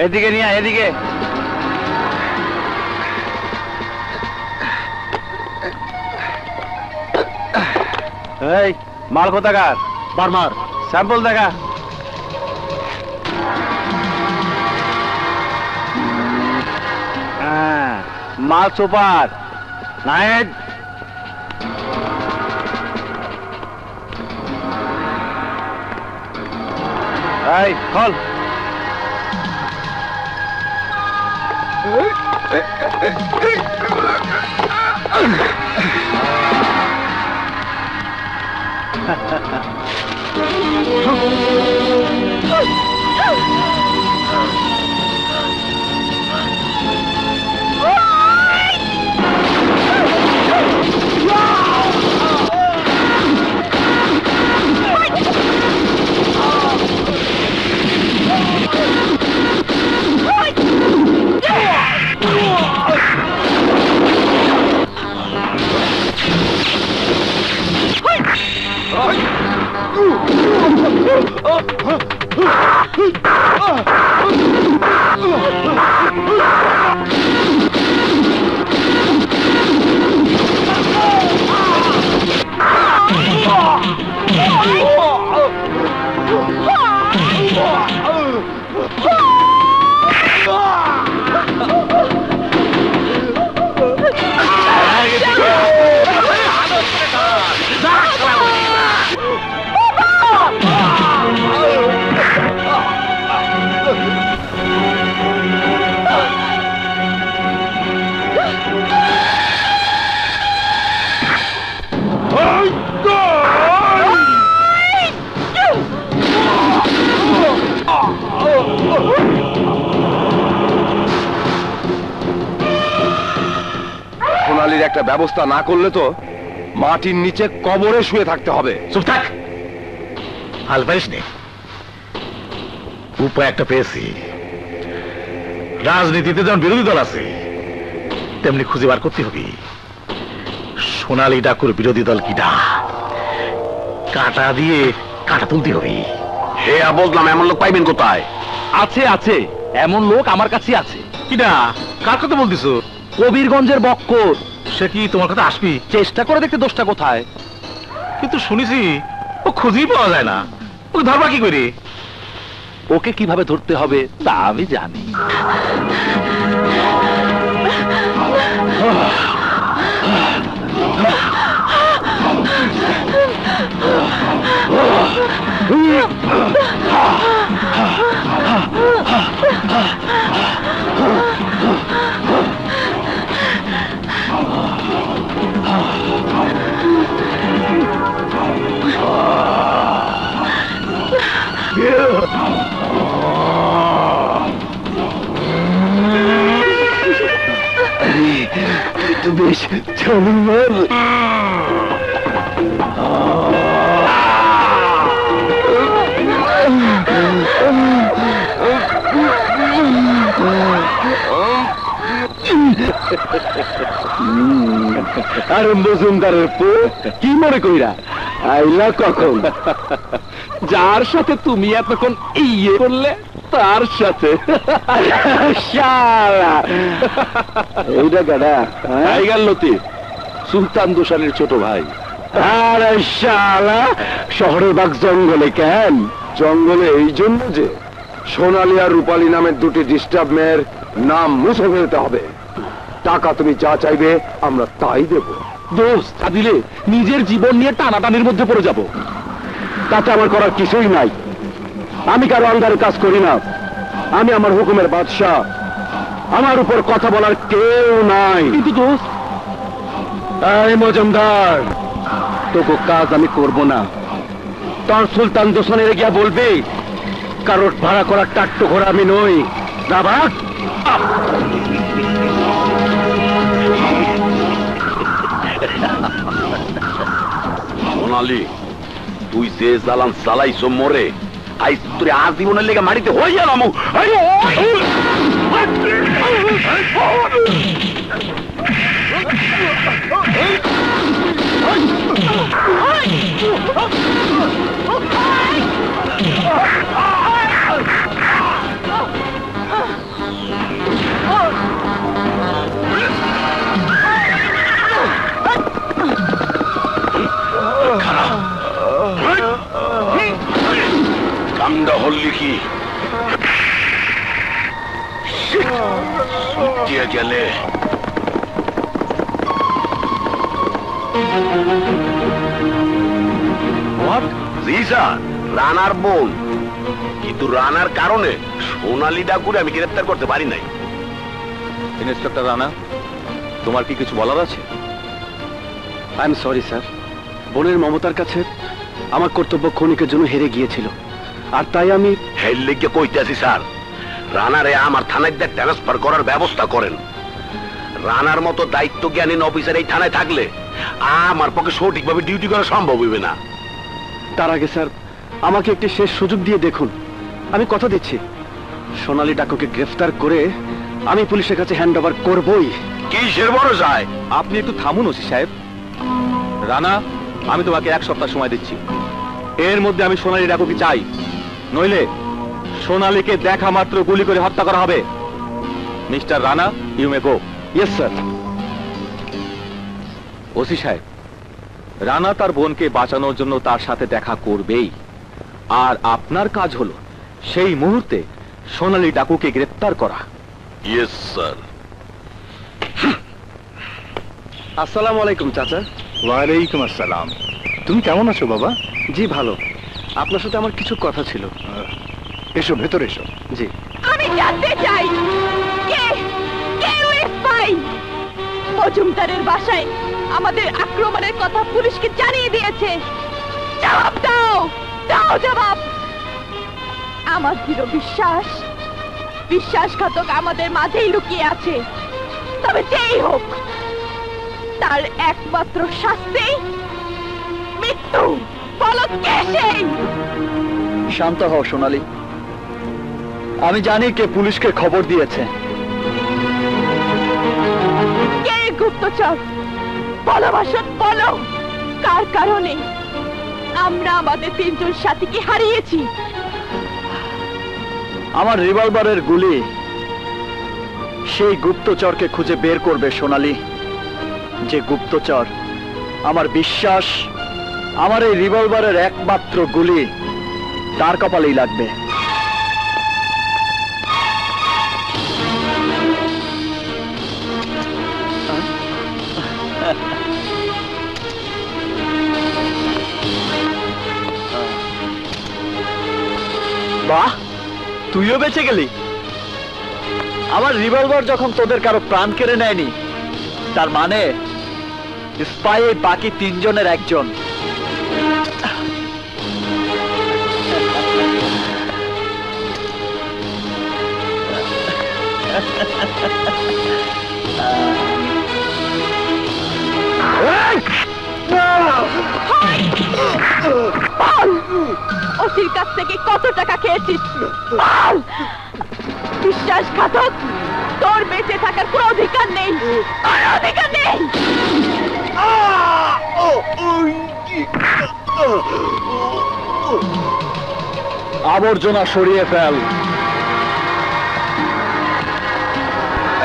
এদিকে নিয়ে এদিকে। এই মাল কোথাকার? বারমার স্যাম্পল দেখা। মাল সুপার নাইট। এই খল। সোনালীর একটা ব্যবস্থা না করলে তো মাটির নিচে কবরে শুয়ে থাকতে হবে। চুপ থাক, হাল পারিস নে। উপায় একটা পেয়েছি। রাজনীতিতে যেমন বিরোধী দল আছে তেমনি খুঁজে বার করতে হবে সোনালী ডাকুর বিরোধী দল কিটা। কাটা দিয়ে কাটা তুলতে হবে। হে বললাম, এমন লোক পাইবেন কোথায়? আছে আছে, এমন লোক আমার কাছে আছে। কিটা? কার কথা বলতিস? কবিরগঞ্জের বক্কর। সে কি তোমার কথা আসবি? চেষ্টা করে দেখতে দোষটা কোথায়। কিন্তু শুনেছি ও খুঁজেই পাওয়া যায় না। ওকে ধরবা কি করে? ওকে কিভাবে ধরতে হবে তা আমি জানি। তো বেশ চলুন বল। আরে মজুমদারের পো, কি মনে কইরা আইলা কখন? যার সাথে তুমি এতক্ষণ ইয়ে করলে তার সাথে। শালা এইটা গাড়া টাইগার লতিফ, সুলতান দোসানের ছোট ভাই। আরে শালা শহরের বাঘ জঙ্গলে কেন? জঙ্গলে এই জন্য যে সোনালী আর রূপালী নামের দুটি ডিস্টার্ব মেয়ের নাম মুছে ফেলতে হবে। টাকা তুমি যা চাইবে আমরা তাই দেব। দোস্ত, তা দিলে নিজের জীবন নিয়ে টানাটানির মধ্যে পড়ে যাব। তাতে আমার করার কিছুই নাই। আমি কারো আন্ডারে কাজ করি না। আমি আমার হুকুমের বাদশাহ। আমার উপর কথা বলার কেউ নাই। কিন্তু দোস্ত, এই মজুমদার, তোকে কাজ আমি করব না। তোর সুলতান দোসনের গিয়া বলবি কারোর ভাড়া করার টাট্টু ঘোড়া আমি নই। না ভাগ। সোনালী, তুই যে জ্বালান চালাইছ মরে, আজ তোর আজীবনের লেগে মাটিতে হয়ে গেলাম। ছুটিয়ে গেলে রানার বোন, কিন্তু রানার কারণে সোনালী ডাকুরে আমি গ্রেফতার করতে পারি নাই। ইন্সপেক্টর রানা, তোমার কি কিছু বলার আছে? আই এম সরি স্যার, বোনের মমতার কাছে আমার কর্তব্য ক্ষণিকের জন্য হেরে গিয়েছিল, আর তাই আমি হেল লেগে কইতেছি স্যার, রানারে আমার থানায় ট্রান্সফার করার ব্যবস্থা করেন। রানার মতো দায়িত্ব জ্ঞানীন অফিসার এই থানায় থাকলে আমার পক্ষে সঠিকভাবে ডিউটি করা সম্ভব হইবে না। তার আগে স্যার আমাকে একটি শেষ সুযোগ দিয়ে দেখুন, আমি কথা দিচ্ছি সোনালী ডাকুকে গ্রেফতার করে আমি পুলিশের কাছে হ্যান্ড ওভার করবই। কিসের বড় যায়? আপনি একটু থামুন ওসি সাহেব। রানা, আমি তোমাকে 1 সপ্তাহ সময় দিচ্ছি, এর মধ্যে আমি সোনালী ডাকুকে চাই, নইলে সোনালীকে দেখা মাত্র গুলি করে হত্যা করা হবে। Mister Rana, you may go. Yes sir. OC সাহেব, রানা তার বোনকে বাঁচানোর জন্য তার সাথে দেখা করবেই, আর আপনার কাজ হলো সেই মুহূর্তে সোনালী ডাকুকে গ্রেফতার করা। Yes sir. আসসালামু আলাইকুম চাচা। ওয়ালাইকুম আসসালাম। তুমি কেমন আছো বাবা? জি ভালো, আপনার সাথে আমার কিছু কথা ছিল। এসো, ভেতরে এসো। জি। আমি জানতে চাই কে কে ওই স্পাই মজুমদারের বাসায় আমাদের আক্রমণের কথা পুলিশকে জানিয়ে দিয়েছে। জবাব দাও, দাও জবাব। আমার দৃঢ় বিশ্বাসঘাতক আমাদের মাঝেই লুকিয়ে আছে, তবে যেই হোক তার একমাত্র শাস্তি মৃত্যু। বলো কে সেই? শান্ত হও সোনালী, আমি জানি কে পুলিশকে খবর দিয়েছে। কে গুপ্তচর? বলো ভাষণ, বলো কার কারণে আমরা আমাদের 3 জন সাথীকে হারিয়েছি? আমার রিভলভারের গুলি সেই গুপ্তচরকে খুঁজে বের করবে সোনালী। যে গুপ্তচর আমার বিশ্বাস আমার এই রিভলভারের একমাত্র গুলি তার কপালেই লাগবে। বাহ, তুইও বেঁচে গেলি। আমার রিভলভার যখন তোদের কারো প্রাণ কেড়ে নেয়নি, তার মানে স্পাই বাকি 3 জনের একজন। ওসির কাছ থেকে কত টাকা খেয়েছিস? বিশ্বাসঘাতক, তোর বেঁচে থাকার কোনো অধিকার নেই, অধিকার নেই। আবর্জনা সরিয়ে ফেল।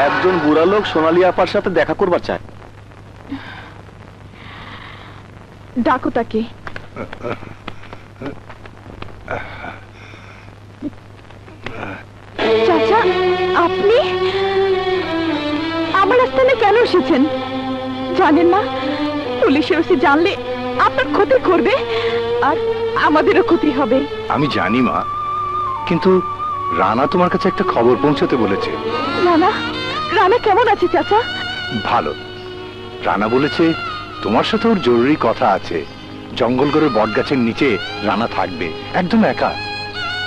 একজন বুড়া লোক সোনালী আপার সাথে দেখা করবার চায়। ডাকো তাকে। চাচা, আপনি আমার স্থানে কেন এসেছেন? জানেন না পুলিশের ওসি জানলে আপনার ক্ষতি করবে, আর আমাদেরও ক্ষতি হবে। আমি জানি মা, কিন্তু রানা তোমার কাছে একটা খবর পৌঁছতে বলেছে। রানা? রানা কেমন আছে চাচা? ভালো। রানা বলেছে তোমার সাথে ওর জরুরি কথা আছে। জঙ্গলগড়ের বটগাছের নিচে রানা থাকবে, একদম একা।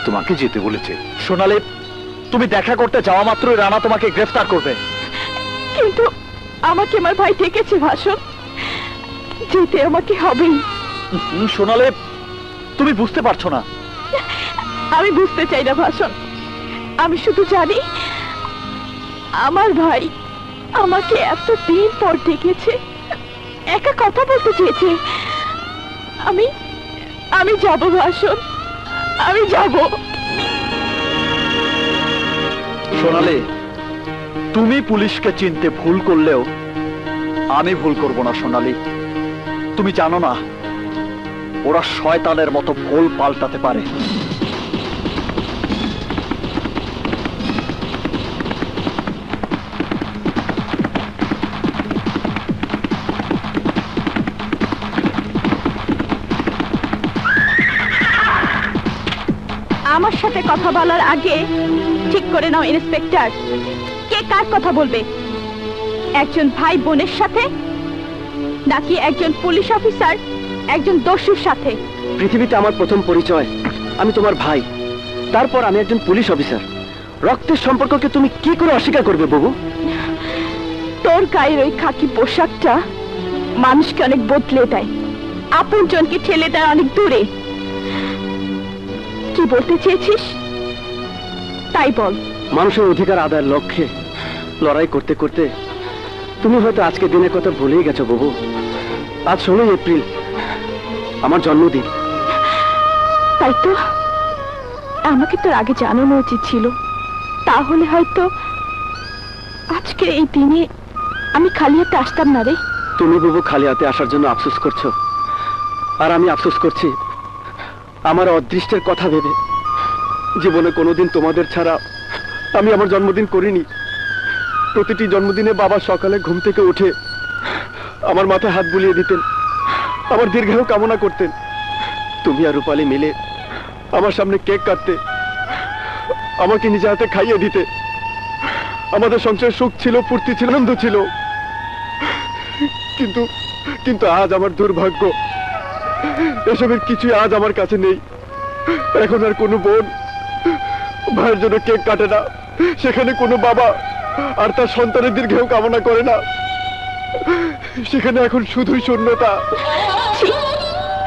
তোমাকে যেতে বলেছে। সোনালী, তুমি দেখা করতে যাওয়া মাত্রই রানা তোমাকে গ্রেফতার করবে। কিন্তু আমাকে আমার ভাই ডেকেছে ভাষণ, যেতে আমাকে হবেই। সোনালী, তুমি বুঝতে পারছো না। আমি বুঝতে চাই না ভাষণ, আমি শুধু জানি আমার ভাই আমাকে এতদিন পর ডেকেছে, একা কথা বলতে চেয়েছে। আমি যাব ভাষণ, আমি যাব। সোনালী, তুমি পুলিশকে চিনতে ভুল করলেও আমি ভুল করব না সোনালী। তুমি জানো না ওরা শয়তানের মতো ভুল পাল্টাতে পারে। সাথে কথা বলার আগে ঠিক করে নাও ইন্সপেক্টর, কে কার কথা বলবে? একজন ভাই বোনের সাথে, নাকি একজন পুলিশ অফিসার একজন দস্যুর সাথে? পৃথিবীতে আমার প্রথম পরিচয়, আমি তোমার ভাই, তারপর আমি একজন পুলিশ অফিসার। রক্তের সম্পর্ককে তুমি কি করে অস্বীকার করবে বাবু? তোর গায়ের ওই খাকি পোশাকটা মানুষকে অনেক বদলে দেয়, আপনজনকে ঠেলে দেয় অনেক দূরে। কি বলতে চেয়েছিস তাই বল। মানুষের অধিকার আদায়ের লক্ষ্যে লড়াই করতে করতে তুমি হয়তো আজকে দিনের কথা ভুলেই গেছো বাবু। আজ 16 এপ্রিল, আমার জন্মদিন। তাই তো, আমাকে তোর আগে জানানো উচিত ছিল, তাহলে হয়তো আজকে এই দিনে আমি খালি হাতে আসতাম না রে। তুমি বাবু খালি হাতে আসার জন্য আফসোস করছো, আর আমি আফসোস করছি আমার অদৃষ্টের কথা ভেবে। জীবনে কোনোদিন তোমাদের ছাড়া আমি আমার জন্মদিন করিনি। প্রতিটি জন্মদিনে বাবা সকালে ঘুম থেকে উঠে আমার মাথায় হাত বুলিয়ে দিতেন, আমার দীর্ঘায়ু কামনা করতেন। তুমি আর রূপালী মিলে আমার সামনে কেক কাটতে, আমাকে নিজে হাতে খাইয়ে দিতে। আমাদের সংসারে সুখ ছিল, ফুর্তি ছিল, আনন্দ ছিল। কিন্তু কিন্তু আজ আমার দুর্ভাগ্য, এসবের কিছুই আজ আমার কাছে নেই। এখন আর কোনো বোন ভাইয়ের জন্য কেক কাটে না, সেখানে কোনো বাবা আর তার সন্তানের দীর্ঘায়ু কামনা করে না। সেখানে এখন শুধুই শূন্যতা।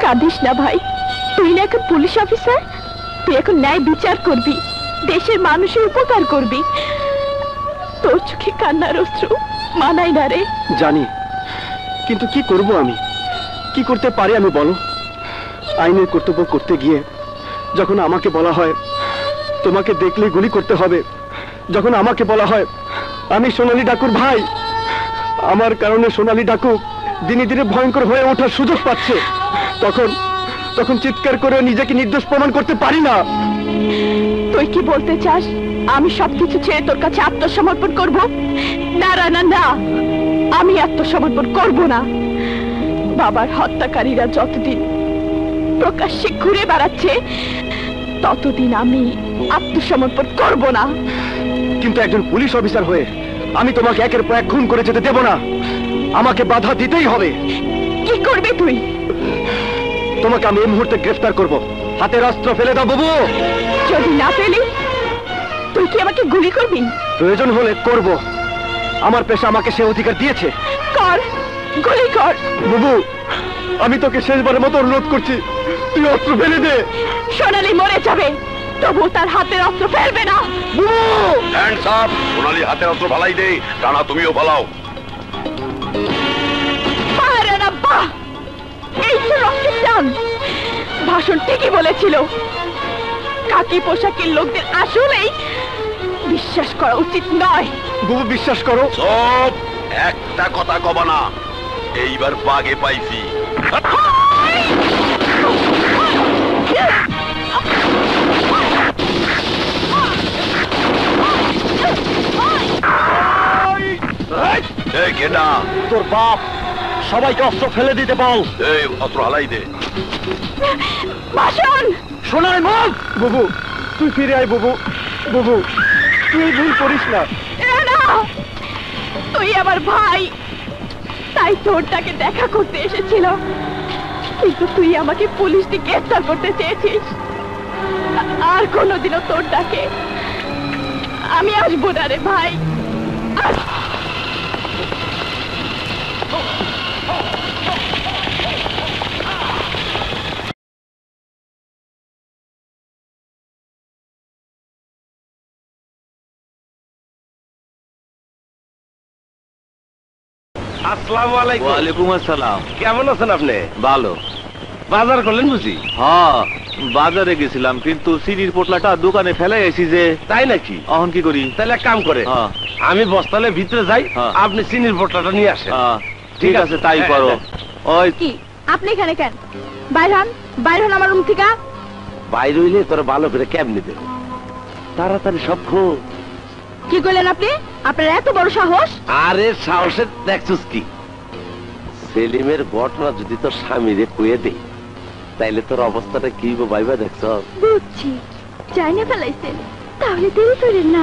কাঁদিস না ভাই, তুই না এখন পুলিশ অফিসার, তুই এখন ন্যায় বিচার করবি, দেশের মানুষের উপকার করবি। তোর চোখে কান্নার অশ্রু মানাই না রে। জানি, কিন্তু কি করব আমি? কি করতে পারি আমি বলো? আইনের কর্তব্য করতে গিয়ে যখন আমাকে বলা হয় তোমাকে দেখলে গুলি করতে হবে, যখন আমাকে বলা হয় আমি সোনালী ডাকুর ভাই, আমার কারণে সোনালী ডাকু দিনে দিনে ভয়ঙ্কর হয়ে ওঠার সুযোগ পাচ্ছে, তখন তখন চিৎকার করে নিজেকে নির্দোষ প্রমাণ করতে পারি না। তুই কি বলতে চাস আমি সবকিছু ছেড়ে তোর কাছে আত্মসমর্পণ করব? না না না না, আমি আত্মসমর্পণ করব না। বাবার হত্যাকারীরা যতদিন প্রকাশ্যে ঘুরে বেড়াচ্ছে ততদিন আমি আত্মসমর্পণ করব না। কিন্তু একজন পুলিশ অফিসার হয়ে আমি তোমাকে একের পর এক খুন করে যেতে দেব না। আমাকে বাধা দিতেই হবে। কি করবে তুই? তোমাকে আমি এই মুহূর্তে গ্রেফতার করব। হাতের অস্ত্র ফেলে দাও বাবু। যদি না ফেলি তুই কি আমাকে গুলি করবি? প্রয়োজন হলে করব, আমার পেশা আমাকে সে অধিকার দিয়েছে। কর, গুলি কর। বাবু, আমি তোকে শেষবারের মতো অনুরোধ করছি, তুই অস্ত্র ফেলে দে। সোনালী মরে যাবে, তবু তার হাতের অস্ত্র ফেলবে না। Hands up! সোনালী হাতের অস্ত্র ফালাই দে, টানা তুমিও ফালাও। আরে না, বাহ! এই তো রক্তের টান। ভাষণ ঠিকই বলেছিল, খাকি পোশাকের লোকদের আসলেই বিশ্বাস করা উচিত নয়। বাবু বিশ্বাস করো। সব একটা কথা কবা না, এইবার বাগে পাইছি। কেনা তোর বাপ, সবাইকে অস্ত্র ফেলে দিতে বল। এই অস্ত্র হালাই দে। ভাষণ শোনাই মন। বাবু তুই ফিরে আয় বাবু, বাবু তুই ভুল করিস না। না, তুই আমার ভাই, তাই তোরটাকে দেখা করতে এসেছিল, কিন্তু তুই আমাকে পুলিশ দিয়ে গ্রেফতার করতে চেয়েছিস। আর কোনোদিনও তোর ডাকে আমি আসবো না রে ভাই। আসসালামু আলাইকুম। ওয়ালাইকুম আসসালাম। কেমন আছেন আপনি? ভালো। বাজার করলেন বুঝি? হ্যাঁ, বাজারে গেছিলাম, কিন্তু চিনির পোটলাটা দোকানে ফেলে এসি যে। তাই নাকি? এখন কি করি? তাহলে এক কাম করে, আমি বস্তালে ভিতরে যাই, আপনি চিনির পোটলাটা নিয়ে আসেন। ঠিক আছে, তাই করো। ওই কি আপনি এখানে কেন? বাইর হন, বাইর হন আমার রুম থেকে। বাইরে হইলে তোরা ভালো করে কেমনি দেব, তাড়াতাড়ি সব খোঁজ। কি করলেন আপনি? আপনার এত বড় সাহস? আরে সাহসের দেখছিস কি? সেলিমের ঘটনা যদি তোর স্বামীরে কয়ে দেই, তাইলে তোর অবস্থাটা কি ভাইবা দেখছ? বুঝছি, চাই না ফেলাইছেন, তাহলে দেরি করেন না।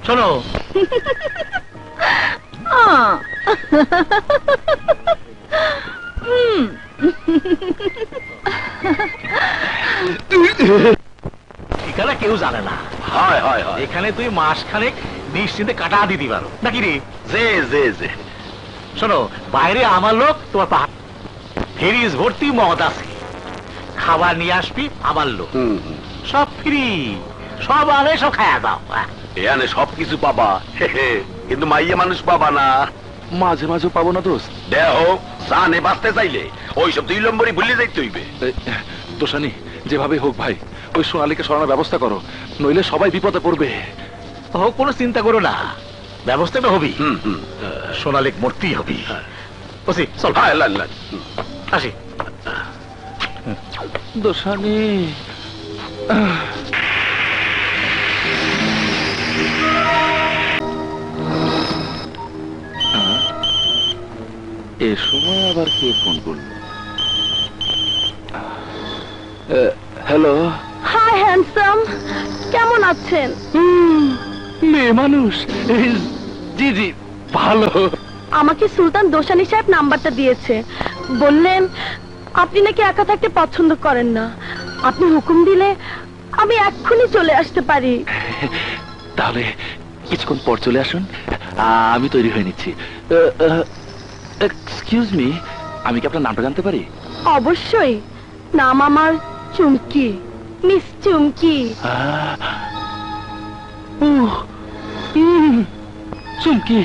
শোনো, ঠিকানা কেউ জানে না। হয় হয় হয় এখানে তুই মাসখানেক নিশ্চিন্তে কাটা দিতে পারো নাকি রে? যে যে যে শোনো, বাইরে আমার লোক তোমার পাহাড় ফেরিজ ভর্তি মদ আছে, খাবার নিয়ে আসবি আমার লোক, সব ফ্রি, সব আনে, সব খায়া দাও। এখানে সবকিছু পাবা, কিন্তু মাইয়া মানুষ পাবা না। মাঝে মাঝে পাবো না দোস্ত। দেহ জানে বাঁচতে চাইলে ওইসব 2 নম্বরই ভুলে যাইতে হইবে। দোষানি, যেভাবে হোক ভাই ওই সোনালীকে সরানোর ব্যবস্থা করো, নইলে সবাই বিপদে পড়বে। হোক, কোনো চিন্তা করো না, ব্যবস্থা তো হবি। সোনালীক মূর্তি হবি। বসি, চল আসি। দোষানি, এ সময় আবার কে ফোন করলো? হ্যালো। হাই হ্যান্ডসাম, কেমন আছেন? মেয়ে মানুষ? জি জি ভালো। আমাকে সুলতান দোসানি সাহেব নাম্বারটা দিয়েছে, বললেন আপনি নাকি একা থাকতে পছন্দ করেন না, আপনি হুকুম দিলে আমি এক্ষুনি চলে আসতে পারি। তাহলে কিছুক্ষণ পর চলে আসুন, আমি তৈরি হয়ে নিচ্ছি। এক্সকিউজ মি, আমি কি আপনার নামটা জানতে পারি? অবশ্যই, নাম আমার চুমকি, মিস চুমকি। চুমকি।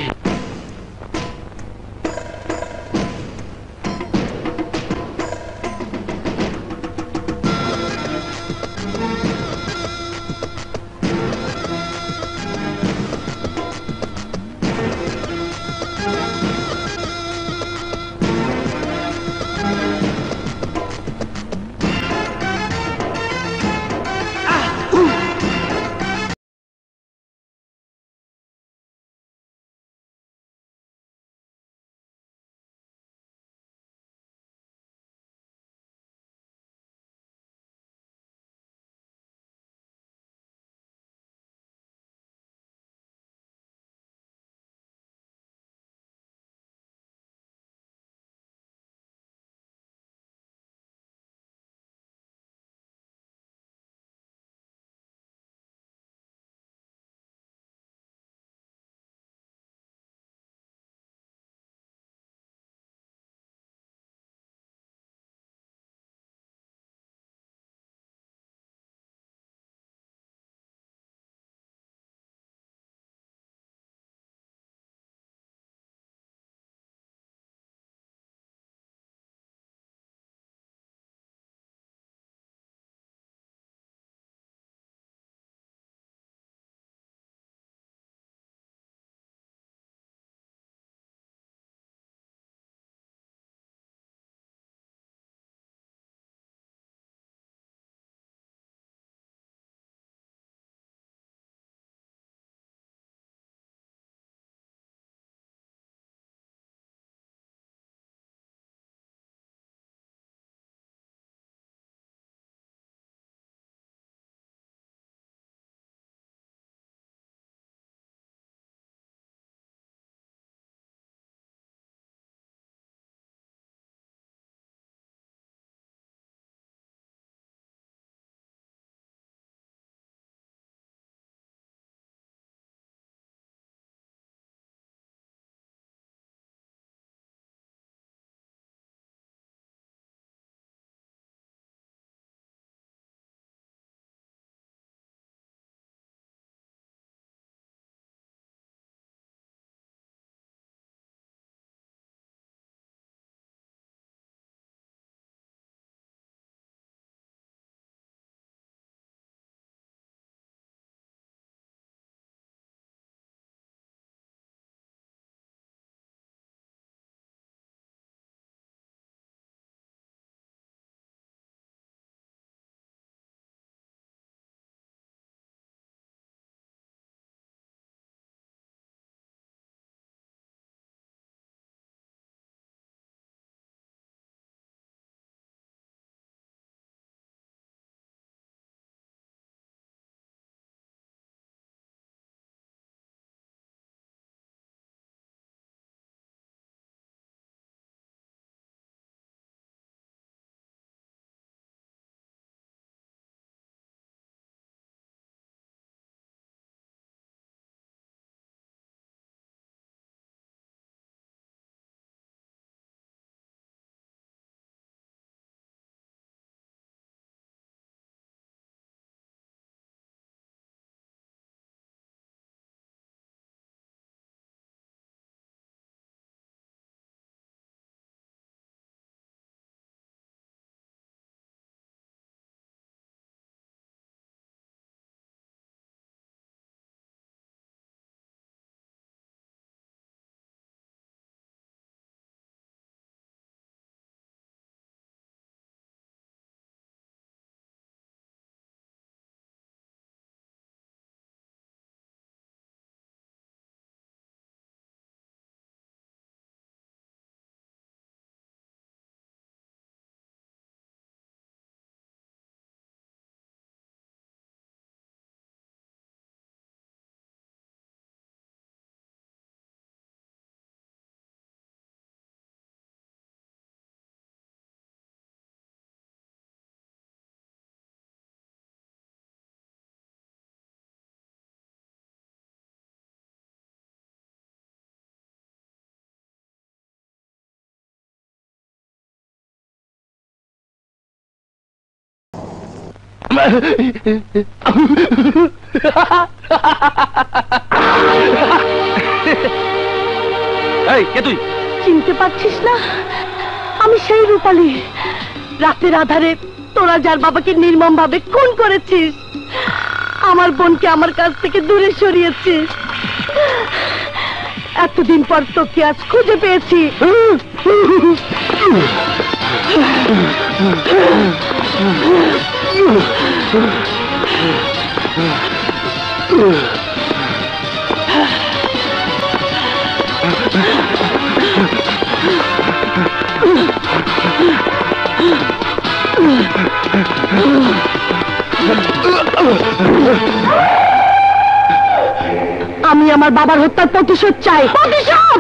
এই কে তুই? চিনতে পারছিস না? আমি সেই রূপালী, রাতের আধারে তোরা যার বাবাকে নির্মম ভাবে খুন করেছিস, আমার বোনকে আমার কাছ থেকে দূরে সরিয়েছিস। এতদিন পর তোকে আজ খুঁজে পেয়েছি। আমি আমার বাবার হত্যার প্রতিশোধ চাই। প্রতিশোধ!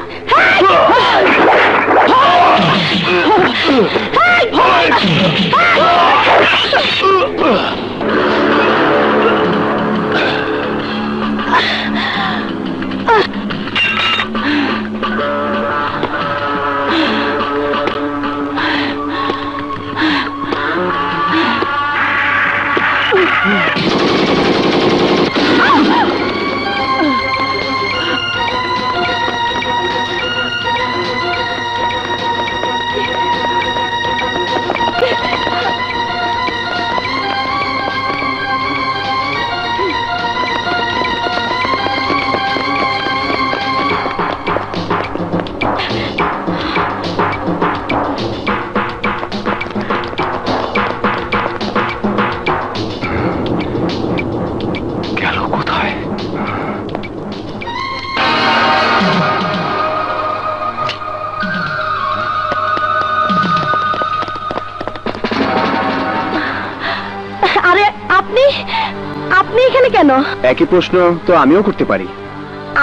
একই প্রশ্ন তো আমিও করতে পারি।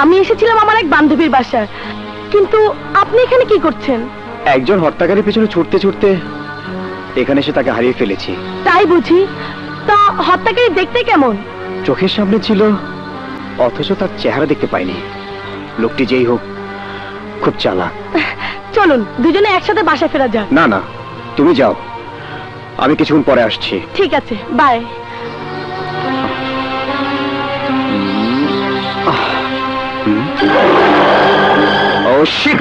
আমি এসেছিলাম আমার এক বান্ধবীর বাসায়, কিন্তু আপনি এখানে কি করছেন? একজন হত্যাকারীর পেছনে ছুটতে ছুটতে এখানে এসে তাকে হারিয়ে ফেলেছি। তাই বুঝি? তা হত্যাকারী দেখতে কেমন? চোখের সামনে ছিল, অথচ তার চেহারা দেখতে পাইনি। লোকটি যেই হোক, খুব চালাক। চলুন দুজনে একসাথে বাসায় ফেরা যাক। না না, তুমি যাও, আমি কিছুক্ষণ পরে আসছি। ঠিক আছে, বাই। Oh shit!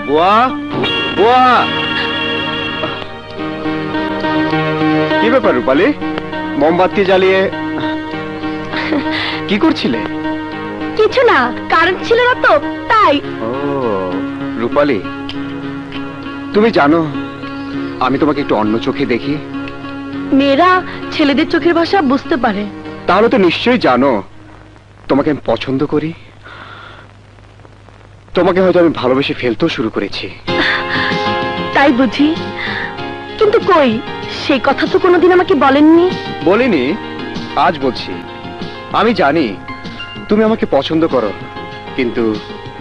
বুয়া, বুয়া, কি ব্যাপার রূপালী? মোমবাতি জ্বালিয়ে কি করছিলে? কিছু না, কারেন্ট ছিল না তো তাই। ও রূপালী, তুমি জানো আমি তোমাকে একটু অন্য চোখে দেখি। মেয়েরা ছেলেদের চোখের ভাষা বুঝতে পারে। তাহলে তো নিশ্চয়ই জানো তোমাকে আমি পছন্দ করি। তোমাকে হয়তো আমি ভালোবেসে ফেলতেও শুরু করেছি। তাই বুঝি? কিন্তু কই, সেই কথা তো কোনোদিন আমাকে বলেননি। বলিনি, আজ বলছি। আমি জানি তুমি আমাকে পছন্দ করো, কিন্তু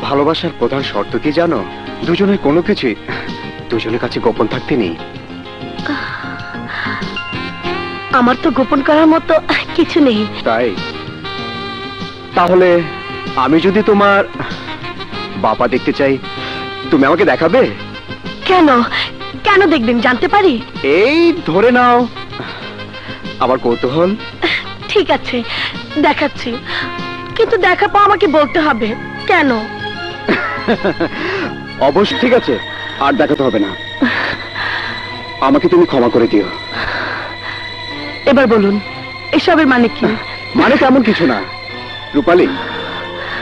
ভালোবাসার প্রধান শর্ত কি জানো? দুজনের কোনো কিছুই দুজনের কাছে গোপন থাকতে নেই। আমার তো গোপন করার মতো কিছু নেই। তাই? তাহলে আমি যদি তোমার বাবা দেখতে চাই, তুমি আমাকে দেখাবে? কেন কেন দেখবেন জানতে পারি? এই ধরে নাও আমার কৌতূহল। ঠিক আছে, দেখাচ্ছি, কিন্তু দেখার পর আমাকে বলতে হবে কেন। অবশ্য ঠিক আছে, আর দেখাতে হবে না। আমাকে তুমি ক্ষমা করে দিও। এবার বলুন এসবের মানে কি? মানে তেমন কিছু না রূপালী,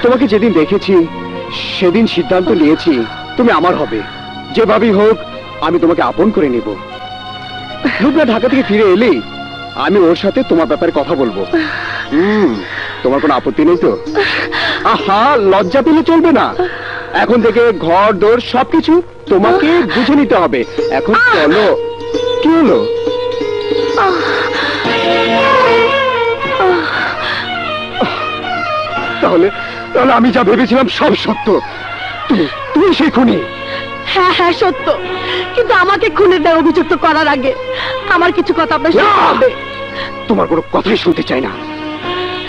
তোমাকে যেদিন দেখেছি সেদিন সিদ্ধান্ত নিয়েছি তুমি আমার হবে। যেভাবেই হোক আমি তোমাকে আপন করে নিব। রূপা ঢাকা থেকে ফিরে এলেই আমি ওর সাথে তোমার ব্যাপারে কথা বলবো। তোমার কোনো আপত্তি নেই তো? আহা, লজ্জা পেলে চলবে না। এখন থেকে ঘর দোর সবকিছু তোমাকে বুঝে নিতে হবে। এখন চলো। কি হলো? তাহলে তাহলে আমি যা ভেবেছিলাম সব সত্য। তুমি সেই খুনি? হ্যাঁ হ্যাঁ সত্য, কিন্তু আমাকে খুনের দায় অভিযুক্ত করার আগে আমার কিছু কথা আপনার শুনতে হবে। তোমার কোনো কথাই শুনতে চাই না।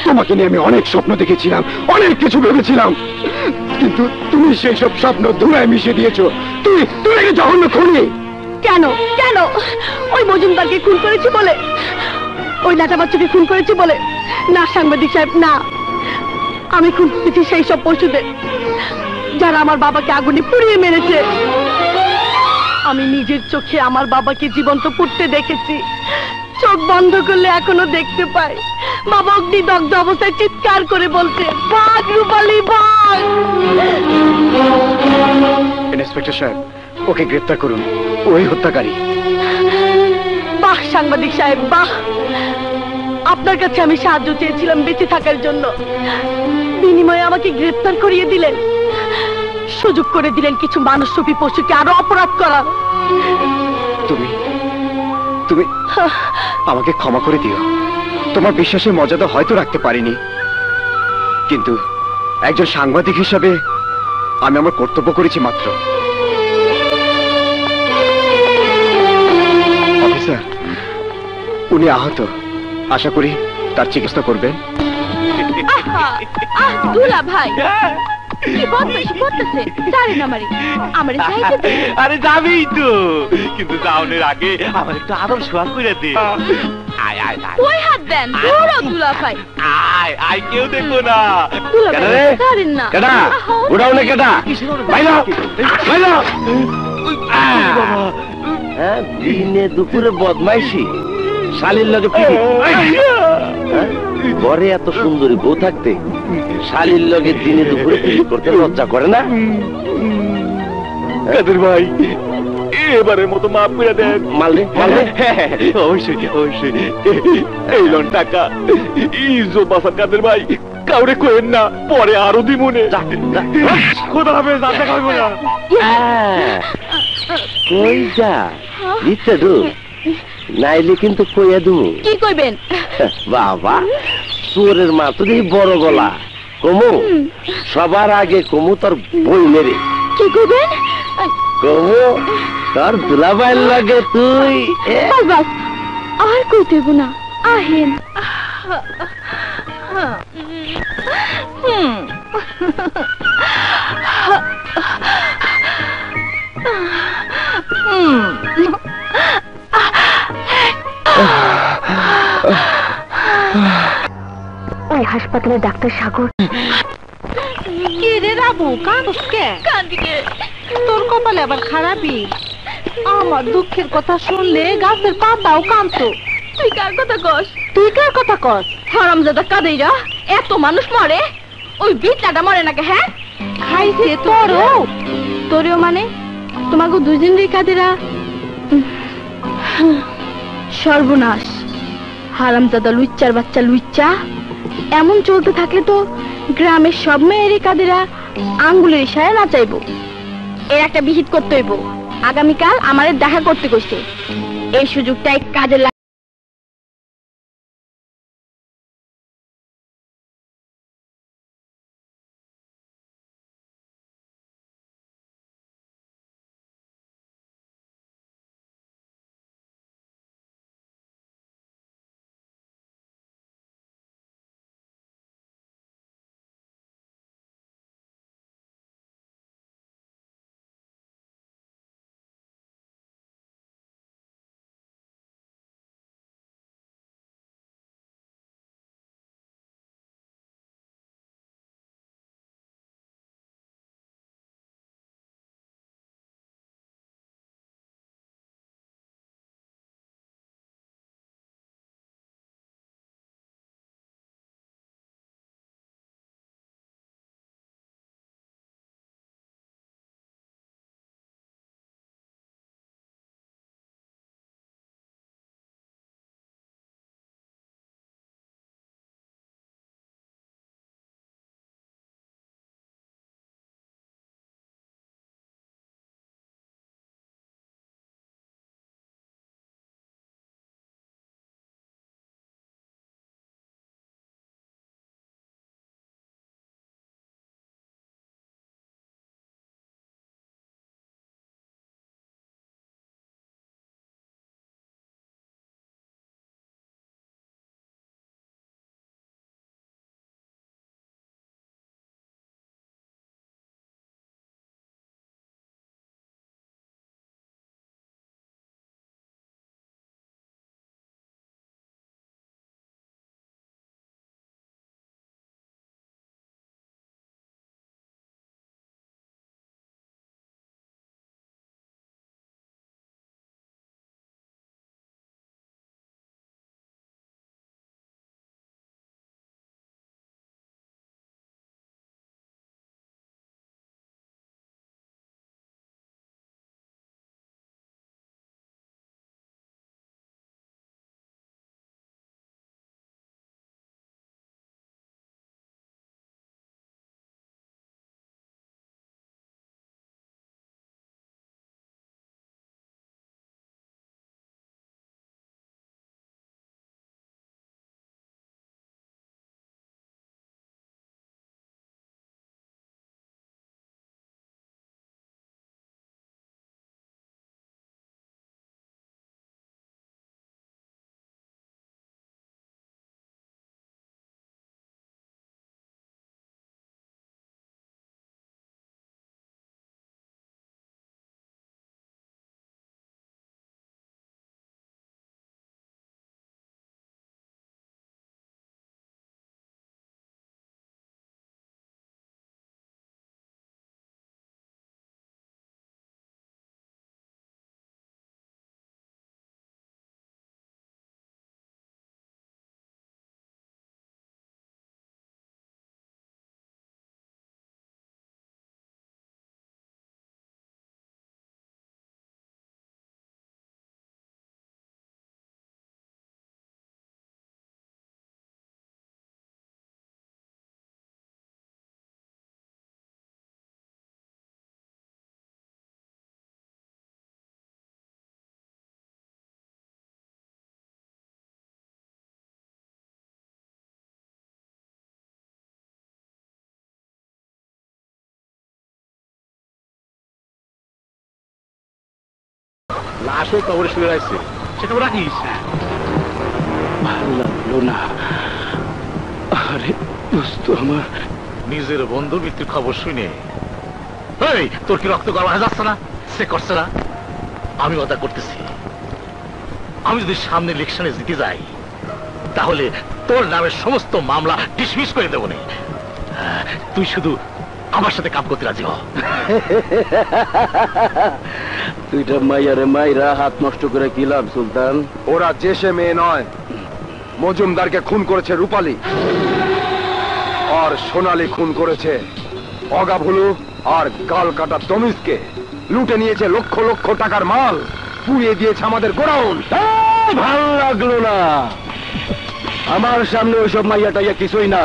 তোমাকে নিয়ে আমি অনেক স্বপ্ন দেখেছিলাম, অনেক কিছু ভেবেছিলাম, কিন্তু তুমি সেই সব স্বপ্ন ধুলায় মিশিয়ে দিয়েছো। তুমি কি জঘন্য খুনি? কেন কেন? ওই মজুমদারকে খুন করেছি বলে? ওই লাটা বাচ্চাকে খুন করেছি বলে? না সাংবাদিক সাহেব, না। আমি খুন করেছি সেই সব পশুদের যারা আমার বাবাকে আগুনে পুড়িয়ে মেরেছে। আমি নিজের চোখে আমার বাবাকে জীবন্ত পুড়তে দেখেছি। চোখ বন্ধ করলে এখনো দেখতে পাই বাবা অগ্নিদগ্ধ অবস্থায় চিৎকার করে বলছে, ভাগ রূপালী ভাগ। ইন্সপেক্টর সাহেব, ওকে গ্রেফতার করুন, ওই হত্যাকারী। বাহ সাংবাদিক সাহেব, বাহ। আপনার কাছে আমি সাহায্য চেয়েছিলাম বেঁচে থাকার জন্য, বিনিময়ে আমাকে গ্রেফতার করিয়ে দিলেন, সুযোগ করে দিলেন কিছু মানুষরূপী পশুকে আরো অপরাধ করার। তুমি আমাকে ক্ষমা করে দিও। তোমার বিশ্বাসের মর্যাদা হয়তো রাখতে পারিনি, কিন্তু একজন সাংবাদিক হিসাবে আমি আমার কর্তব্য করেছি মাত্র। অফিসার, উনি আহত, আশা করি তার চিকিৎসা করবেন। দুলা ভাই কি বদমাইশি করতেছে? জানি না মারি আমারে যাইতে দে। আরে যাবেই তো, কিন্তু যাওয়ার আগে আমার একটু আদর সোয়াল করে দে। আয় আয় আয়, ওই হাত দেন, দৌড়াও দুলা ভাই। আয় আয়, কেউ দেখবো না। দুলা ভাই জানেন না কেডা ওড়াও না, কেডা বাইলো বাইলো। হ্যাঁ, দিনে দুপুরে বদমাইশি, শালির লগে ঘরে এত সুন্দরী বউ থাকতে শালির লগে দিনে দুপুরে পিড়িত করতে লজ্জা করে না? কাদের ভাই, এবারের মতো মাফ করে দেন। মারলে মারলে অবশ্যই অবশ্যই। এই লোন টাকা ইজ্জত বাঁচান কাদের ভাই, কাউরে কইেন না, পরে আরো দিমুনে। খোদা হাফেজ, আর দেখা হইব না। কই যা দিতে দু, নাইলে কিন্তু কইয়া দু। কি কইবেন? বাবা, চোরের মা তো দেখি বড় গলা। কমু সবার আগে কমু তোর বই মেরে। কি কইবেন? কমু তোর দুলাভাইয়ের লাগে তুই। বাস বাস, আর কইতে হইব না, আহেন। ওই হাসপাতালের ডাক্তার সাগর। কি রে রাবু, কাঁদস কে? কান্দিকে তোর কপালে আবার খারাপই। আমার দুঃখের কথা শুনলে গাছের পাতাও কাঁদতো। তুই কার কথা কস? তুই কার কথা কস? হারামজাদা কাদেইরা, এত মানুষ মরে, ওই বিটলাটা মরে নাকি? হ্যাঁ, খাইছে তোরও। তোরেও মানে তোমাকে দুজনেরই কাদেরা। সর্বনাশ, হারামজাদা লুচ্চার বাচ্চা লুচ্চা। এমন চলতে থাকলে তো গ্রামের সব মেয়েরই কাদেরা আঙ্গুলের ইশারায় নাচাইবো। এর একটা বিহিত করতে হইব। আগামীকাল আমাদের দেখা করতে কইছে, এই সুযোগটাই কাজে লাশে কবরে শুয়ে আছে, সেটা রাখিস। ভালো লাগলো না। আরে দোস্ত আমার, নিজের বন্ধু মৃত্যুর খবর শুনে এই তোর কি রক্ত গরম হয়ে যাচ্ছে না? সে করছে না, আমি কথা করতেছি। আমি যদি সামনে ইলেকশনে জিতে যাই তাহলে তোর নামের সমস্ত মামলা ডিসমিস করে দেবো না। তুই শুধু আমার সাথে কাম করতে রাজি হ। দুইটা মাইয়ারে মাইরা হাত নষ্ট করে কি লাভ সুলতান? ওরা যে সে মেয়ে নয়, মজুমদারকে খুন করেছে রূপালী, আর সোনালী খুন করেছে অগাভুলু আর গাল কাটা তমিজকে। লুটে নিয়েছে লক্ষ লক্ষ টাকার মাল, পুড়িয়ে দিয়েছে আমাদের গোডাউন। ভালো লাগলো না। আমার সামনে ওইসব মাইয়া টাইয়া কিছুই না।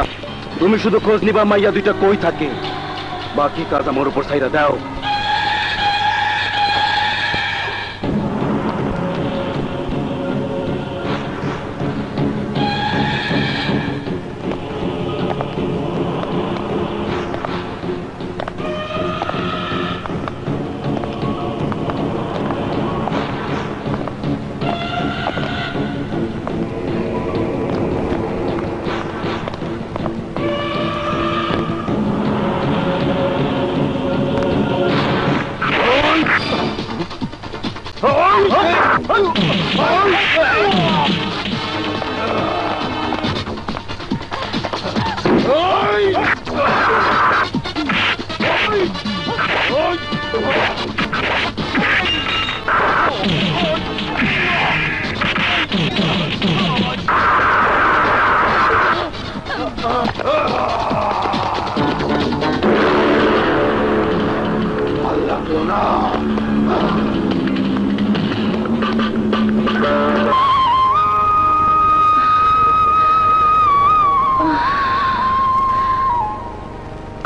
তুমি শুধু খোঁজ নিবা মাইয়া দুইটা কই থাকে, বাকি কাজ আমার উপর ছাইরা দাও।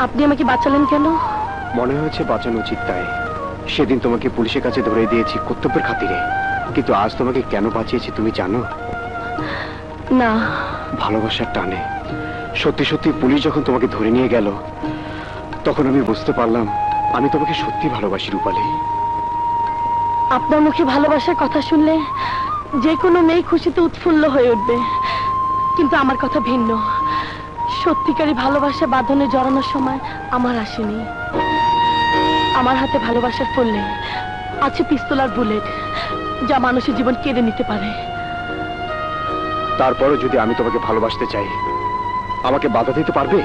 আপনি আমাকে বাঁচালেন কেন? মনে হয়েছে বাঁচানো উচিত তাই। সেদিন তোমাকে পুলিশের কাছে ধরে দিয়েছি কর্তব্যের খাতিরে, কিন্তু আজ তোমাকে কেন বাঁচিয়েছি তুমি জানো? না। ভালোবাসার টানে। সত্যি সত্যি পুলিশ যখন তোমাকে ধরে নিয়ে গেল তখন আমি বুঝতে পারলাম আমি তোমাকে সত্যি ভালোবাসি রূপালী। আপনার মুখে ভালোবাসার কথা শুনলে যে কোনো মেয়ে খুশিতে উৎফুল্ল হয়ে উঠবে, কিন্তু আমার কথা ভিন্ন। সত্যিকারী ভালোবাসা বাঁধনে জড়ানোর সময় আমার আসেনি। আমার হাতে ভালোবাসার ফুল নেই, আছে পিস্তল আর বুলেট, যা মানুষের জীবন কেড়ে নিতে পারে। তারপরও যদি আমি তোমাকে ভালোবাসতে চাই, আমাকে বাধা দিতে পারবে?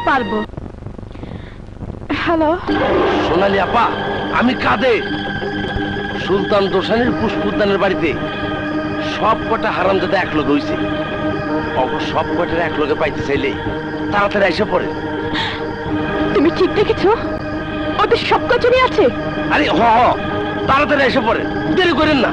পারবো। হ্যালো সোনালী আপা, আমি কাঁদে সুলতান দোসানির পুষ্পউদ্যানের বাড়িতে সব কটা হারামজাদা এক লগে হইছে। অবশ্য সব কটার এক লগে পাইতে চাইলে তাড়াতাড়ি এসে পড়ে। তুমি ঠিক দেখেছো? ওদের সব কচুরি আছে। আরে হ তাড়াতাড়ি এসে পড়ে, দেরি করেন না।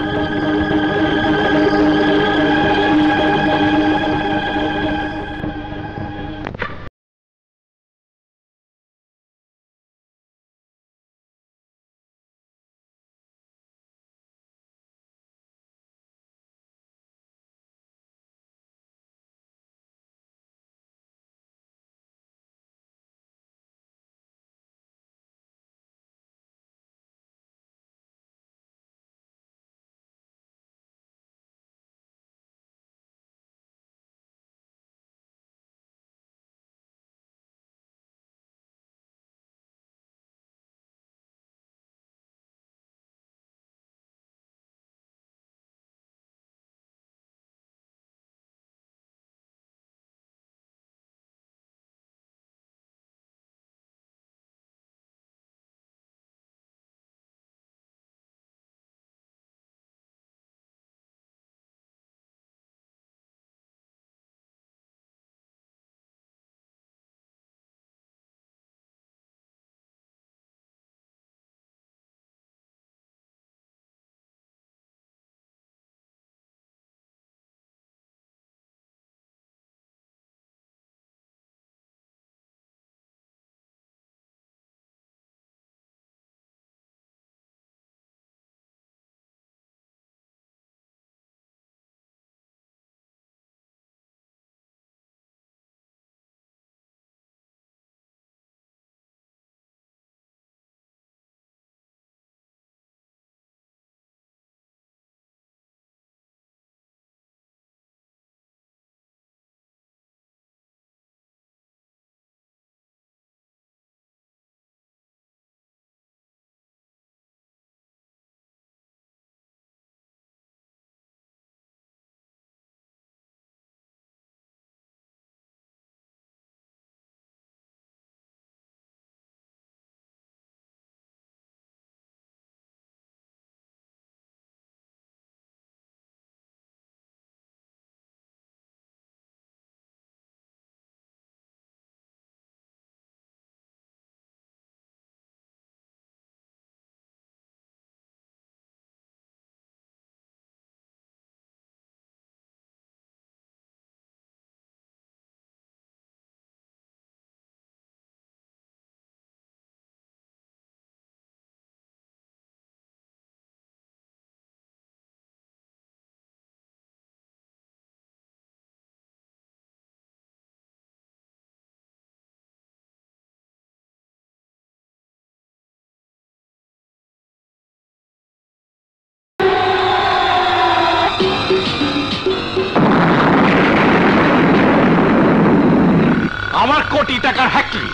টাকার ফ্যাক্টরি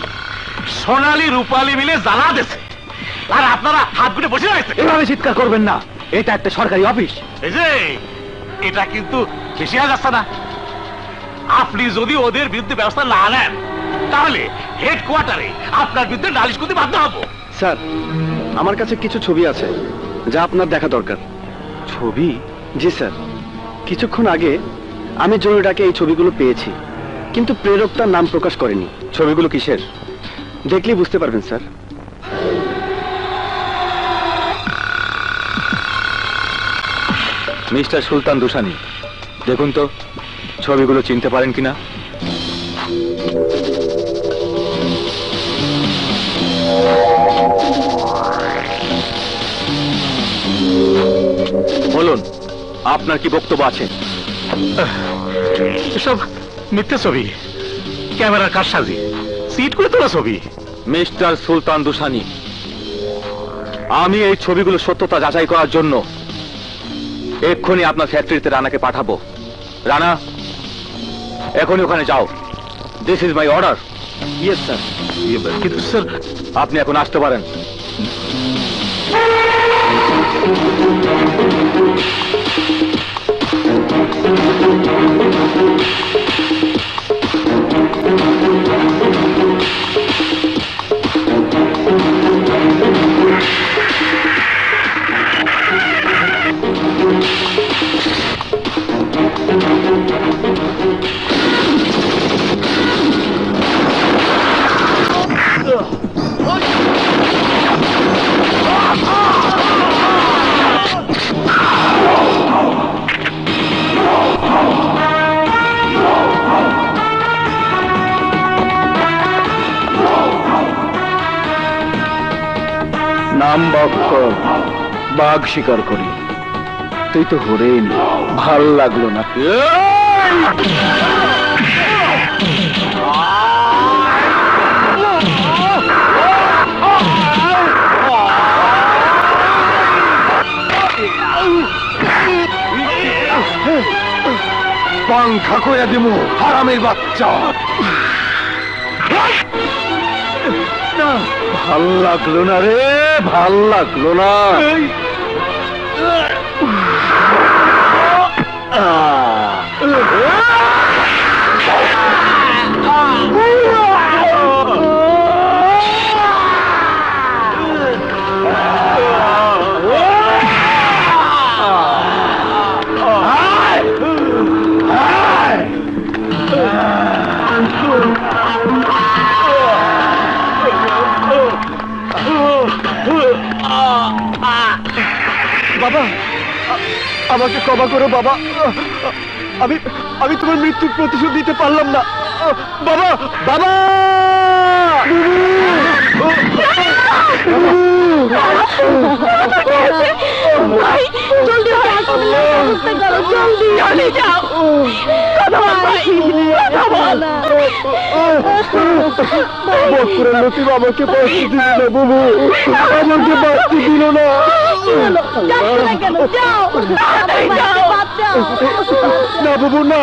সোনালী রূপালী মিলে জ্বালা দিছে, আর আপনারা হাত গুটে বসে রয়েছে। এভাবে চিৎকার করবেন না, এটা একটা সরকারি অফিস। এই যে এটা কিন্তু বেশি হয়ে যাচ্ছে না? আপনি যদি ওদের বিরুদ্ধে ব্যবস্থা না নেন তাহলে হেডকোয়ার্টারে আপনার বিরুদ্ধে নালিশ করতে বাধ্য হব। স্যার, আমার কাছে কিছু ছবি আছে যা আপনার দেখা দরকার। ছবি? জি স্যার, কিছুক্ষণ আগে আমি জরুরি ডাকে এই ছবিগুলো পেয়েছি, কিন্তু প্রেরকটার নাম প্রকাশ করেনি। ছবিগুলো কিসের দেখলেই বুঝতে পারবেন স্যার। মিস্টার সুলতান দুসানি, দেখুন তো ছবিগুলো চিনতে পারেন কিনা। বলুন, আপনার কি বক্তব্য আছে? এসব মিথ্যে ছবি, ক্যামেরার কারসাজি, সিট করে তোলা ছবি। মিস্টার সুলতান দুসানি, আমি এই ছবিগুলো সত্যতা যাচাই করার জন্য এক্ষুনি আপনার ফ্যাক্টরিতে রানাকে পাঠাবো। রানা, এখনই ওখানে যাও। This is my order. Yes sir. কিন্তু স্যার, আপনি এখন আসতে পারেন। নাম বাঘ শিকার করি, তুই তো হরেন। ভাল লাগলো না? পাংখা কইরা দিব হারামের বাচ্চা। ভাল লাগলো না রে, ভাল লাগলো না। বাবা, আমাকে ক্ষমা করো বাবা। আমি তোমার মৃত্যুর প্রতিশোধ দিতে পারলাম না বাবা। বাবা, ভাই জলদি জলদি যাও। বকুড়া লতিফ আমাকে বাঁচতে দিল না বাবু, আমাকে বাঁচতে দিল না। না বাবু না,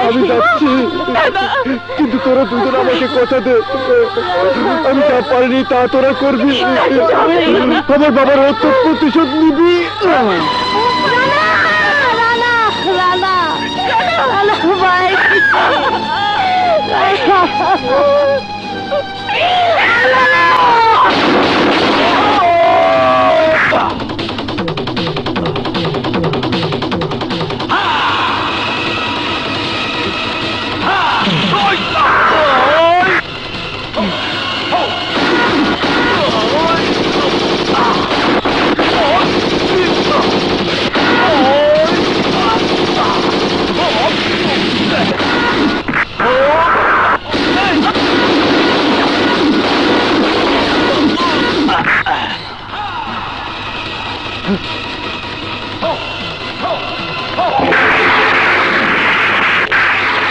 আমি যাচ্ছি, কিন্তু তোরা দুজন আমাকে কথা দে, আমি যা পারিনি তা তোরা করবি। আমার বাবার হত্যা প্রতিশোধ নিবি।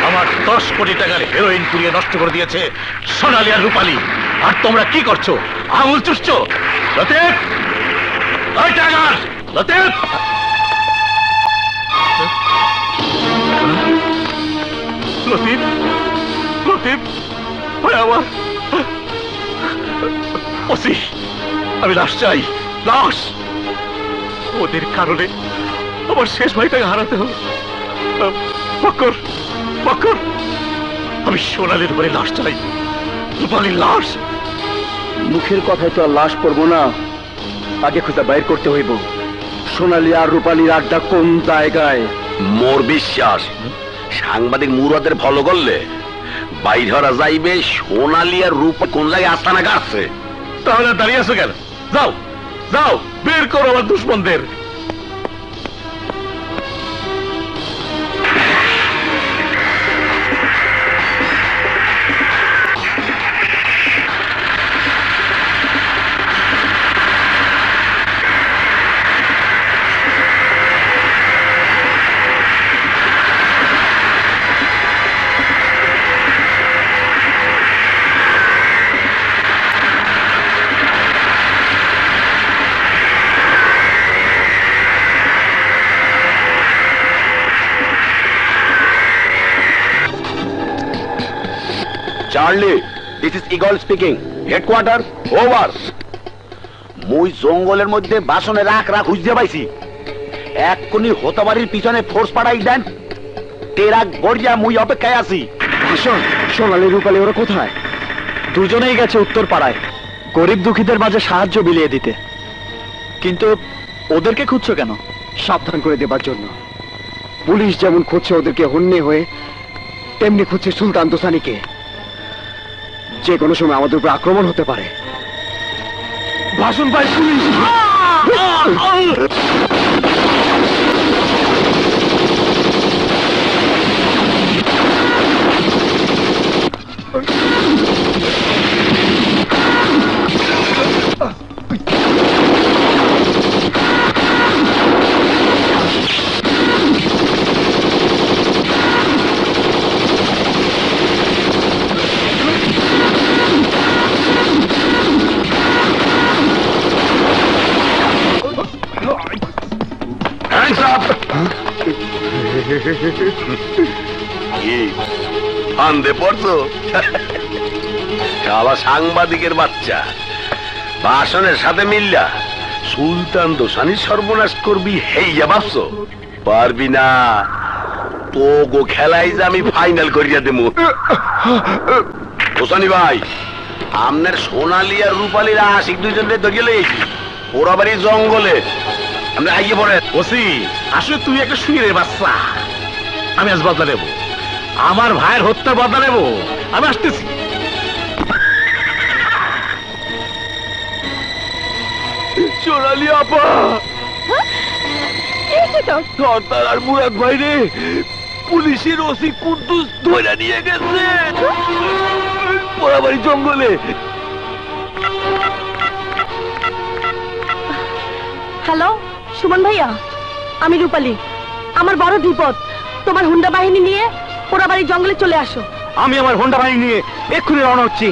আমার 10 কোটি টাকার হেরোইন কুড়িয়ে নষ্ট করে দিয়েছে সোনালী আর রূপালী, আর তোমরা কি করছো? আঙুল চুষছো? লতিফ, ওই টাকার লতিফ। লতিফ, লতিফ, ভাই আমার। ওসি, আমি লাশ চাই, লাশ। ওদের কারণে আমার শেষ ভাইটাকে হারাতে হলো। বক্কর, বক্কর, আমি সোনালির উপরে লাশ চাই, রূপালীর লাশ। মুখের কথায় তো আর লাশ করবো না, আগে খুঁজে বাইর করতে হইব সোনালী আর রূপালীর আড্ডা কোন জায়গায়। মোর বিশ্বাস সাংবাদিক মুরাদের ফলো করলে বাইর হরা যাইবে সোনালী আর রূপা কোন জায়গায় আস্তানা গাড়ছে। তাহলে দাঁড়িয়ে আছো কেন? যাও যাও, বের করো আমার দুশ্মনদের। Charlie, this is Eagle speaking. Headquarter, over. মুই জঙ্গলের মধ্যে বাসনে রাখ খুঁজতে পাইছি। এক্ষুনি হতবাড়ির পিছনে ফোর্স পাঠাই দেন। টেরাক গড়িয়া মুই অপেক্ষায় আছি। ভাষণ, সোনালী রূপালী ওরা কোথায়? দুজনেই গেছে উত্তর পাড়ায় গরিব দুঃখীদের মাঝে সাহায্য বিলিয়ে দিতে। কিন্তু ওদেরকে খুঁজছো কেন? সাবধান করে দেবার জন্য। পুলিশ যেমন খুঁজছে ওদেরকে হন্যে হয়ে, তেমনি খুঁজছে সুলতান দোসানিকে। যে কোনো সময় আমাদের উপর আক্রমণ হতে পারে। ভাষণ ভাই, পুলিশ! ফান্দে পড়ছো? শালা সাংবাদিকের বাচ্চা, ভাষণের সাথে মিল্লা সুলতান দোসানির সর্বনাশ করবি হেইয়া ভাবছো? পারবি না। তো গো খেলাই যে আমি ফাইনাল করিয়া দেবো। দোসানি ভাই, আপনার সোনালী আর রূপালীর আশিক দুইজনের ধরিয়ে লেগেছি ওরা বাড়ি জঙ্গলে। আপনি আইয়ে পড়েন। ওসি, আসলে তুই একটা শুয়ে বাচ্চা। আমি আজ বদলা নেব, আমার ভাইয়ের হত্যা বদলা নেব। আমি আসতেছি। সোনালী আপা, সর্দার আর মুরাদ ভাই রে পুলিশের ওসি কুদ্দুস ধরে নিয়ে গেছে পোড়াবাড়ি জঙ্গলে। হ্যালো সুমন ভাইয়া, আমি রূপালী। আমার বড় বিপদ, তোমার হুন্ডা বাহিনী নিয়ে পোড়াবাড়ি জঙ্গলে চলে আসো। আমি আমার হোন্ডা বাহিনী নিয়ে এক্ষুনি রওনা হচ্ছি।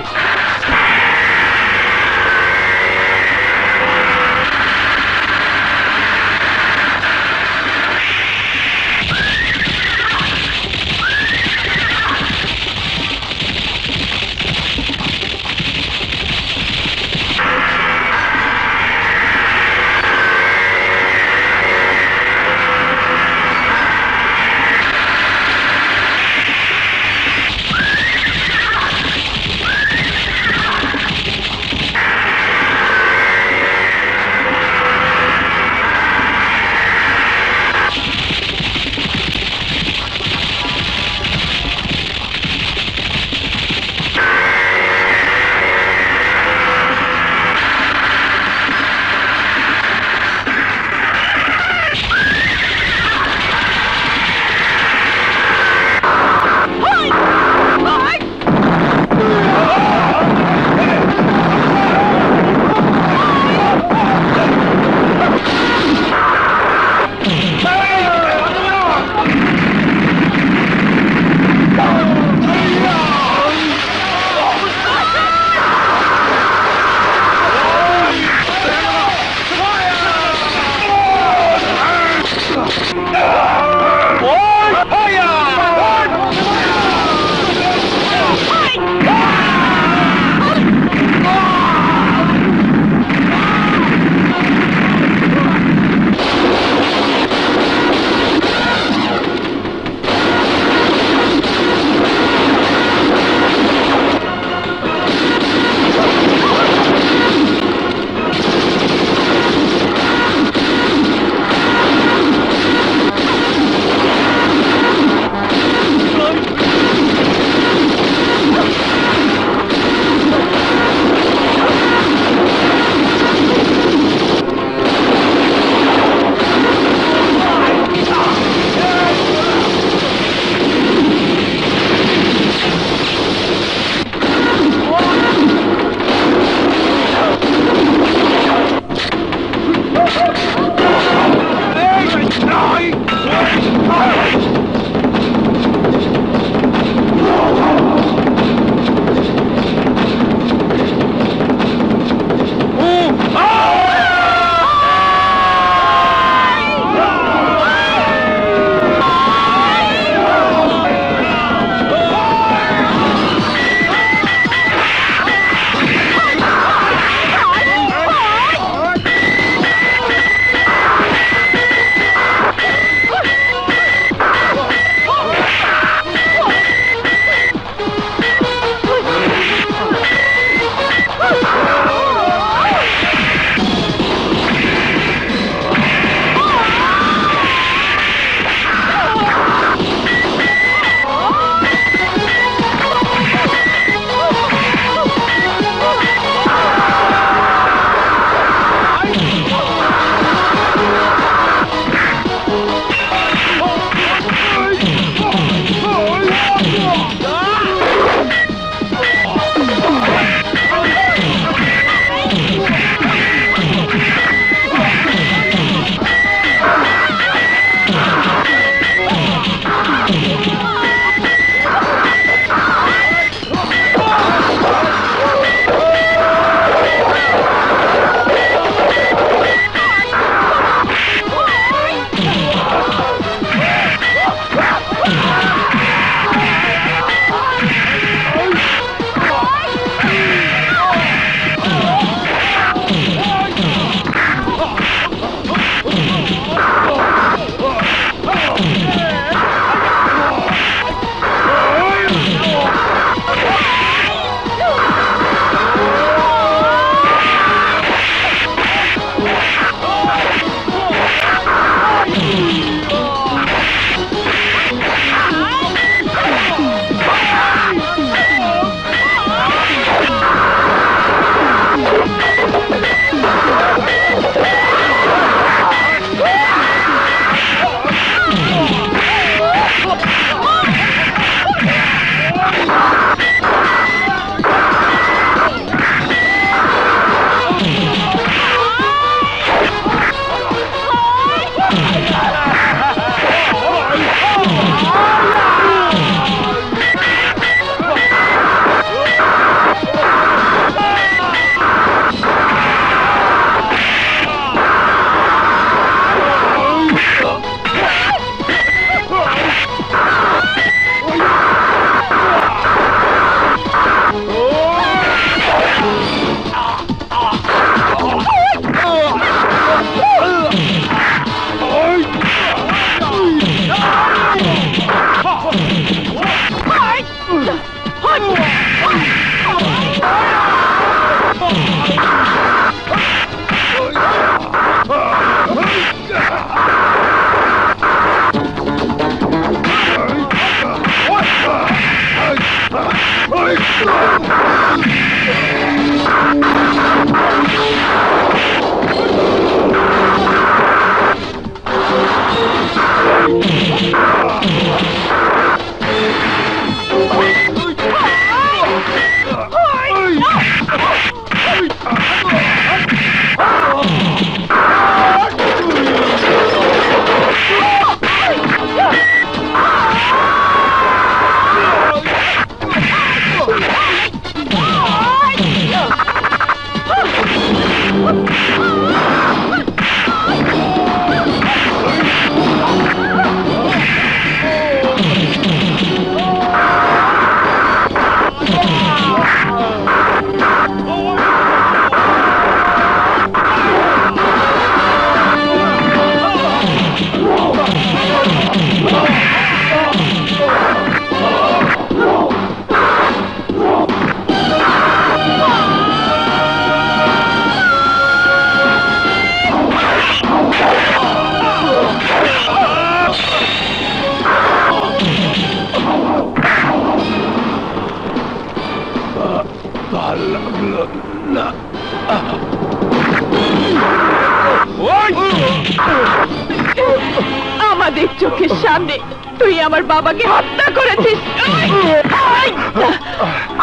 চোখের সামনে তুই আমার বাবাকে হত্যা করেছিস।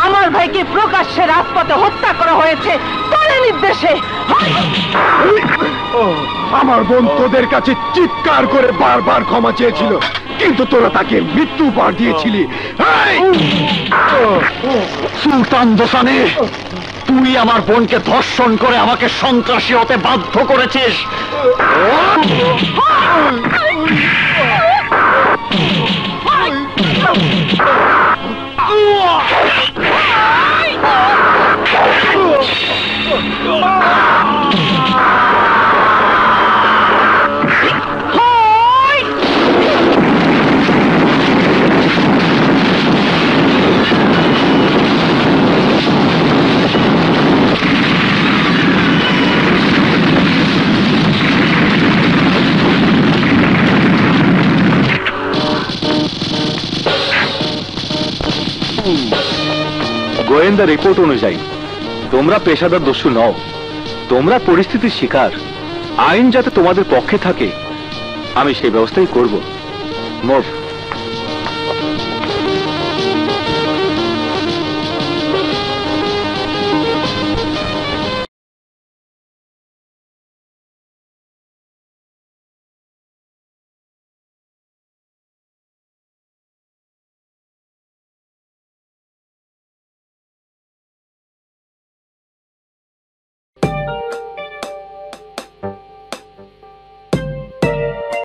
আমার ভাইকে প্রকাশ্যে রাজপথে হত্যা করা হয়েছে তোর নির্দেশে। আমার বোন তোদের কাছে চিৎকার করে বারবার ক্ষমা চেয়েছিল, কিন্তু তোরা তাকে মৃত্যু উপহার দিয়েছিলি। সুলতান দোসানি, তুই আমার বোনকে ধর্ষণ করে আমাকে সন্ত্রাসী হতে বাধ্য করেছিস। গোয়েন্দা রিপোর্ট অনুযায়ী তোমরা পেশাদার দস্যু নও, তোমরা পরিস্থিতির শিকার। আইন যাতে তোমাদের পক্ষে থাকে আমি সেই ব্যবস্থাই করব। মুভ।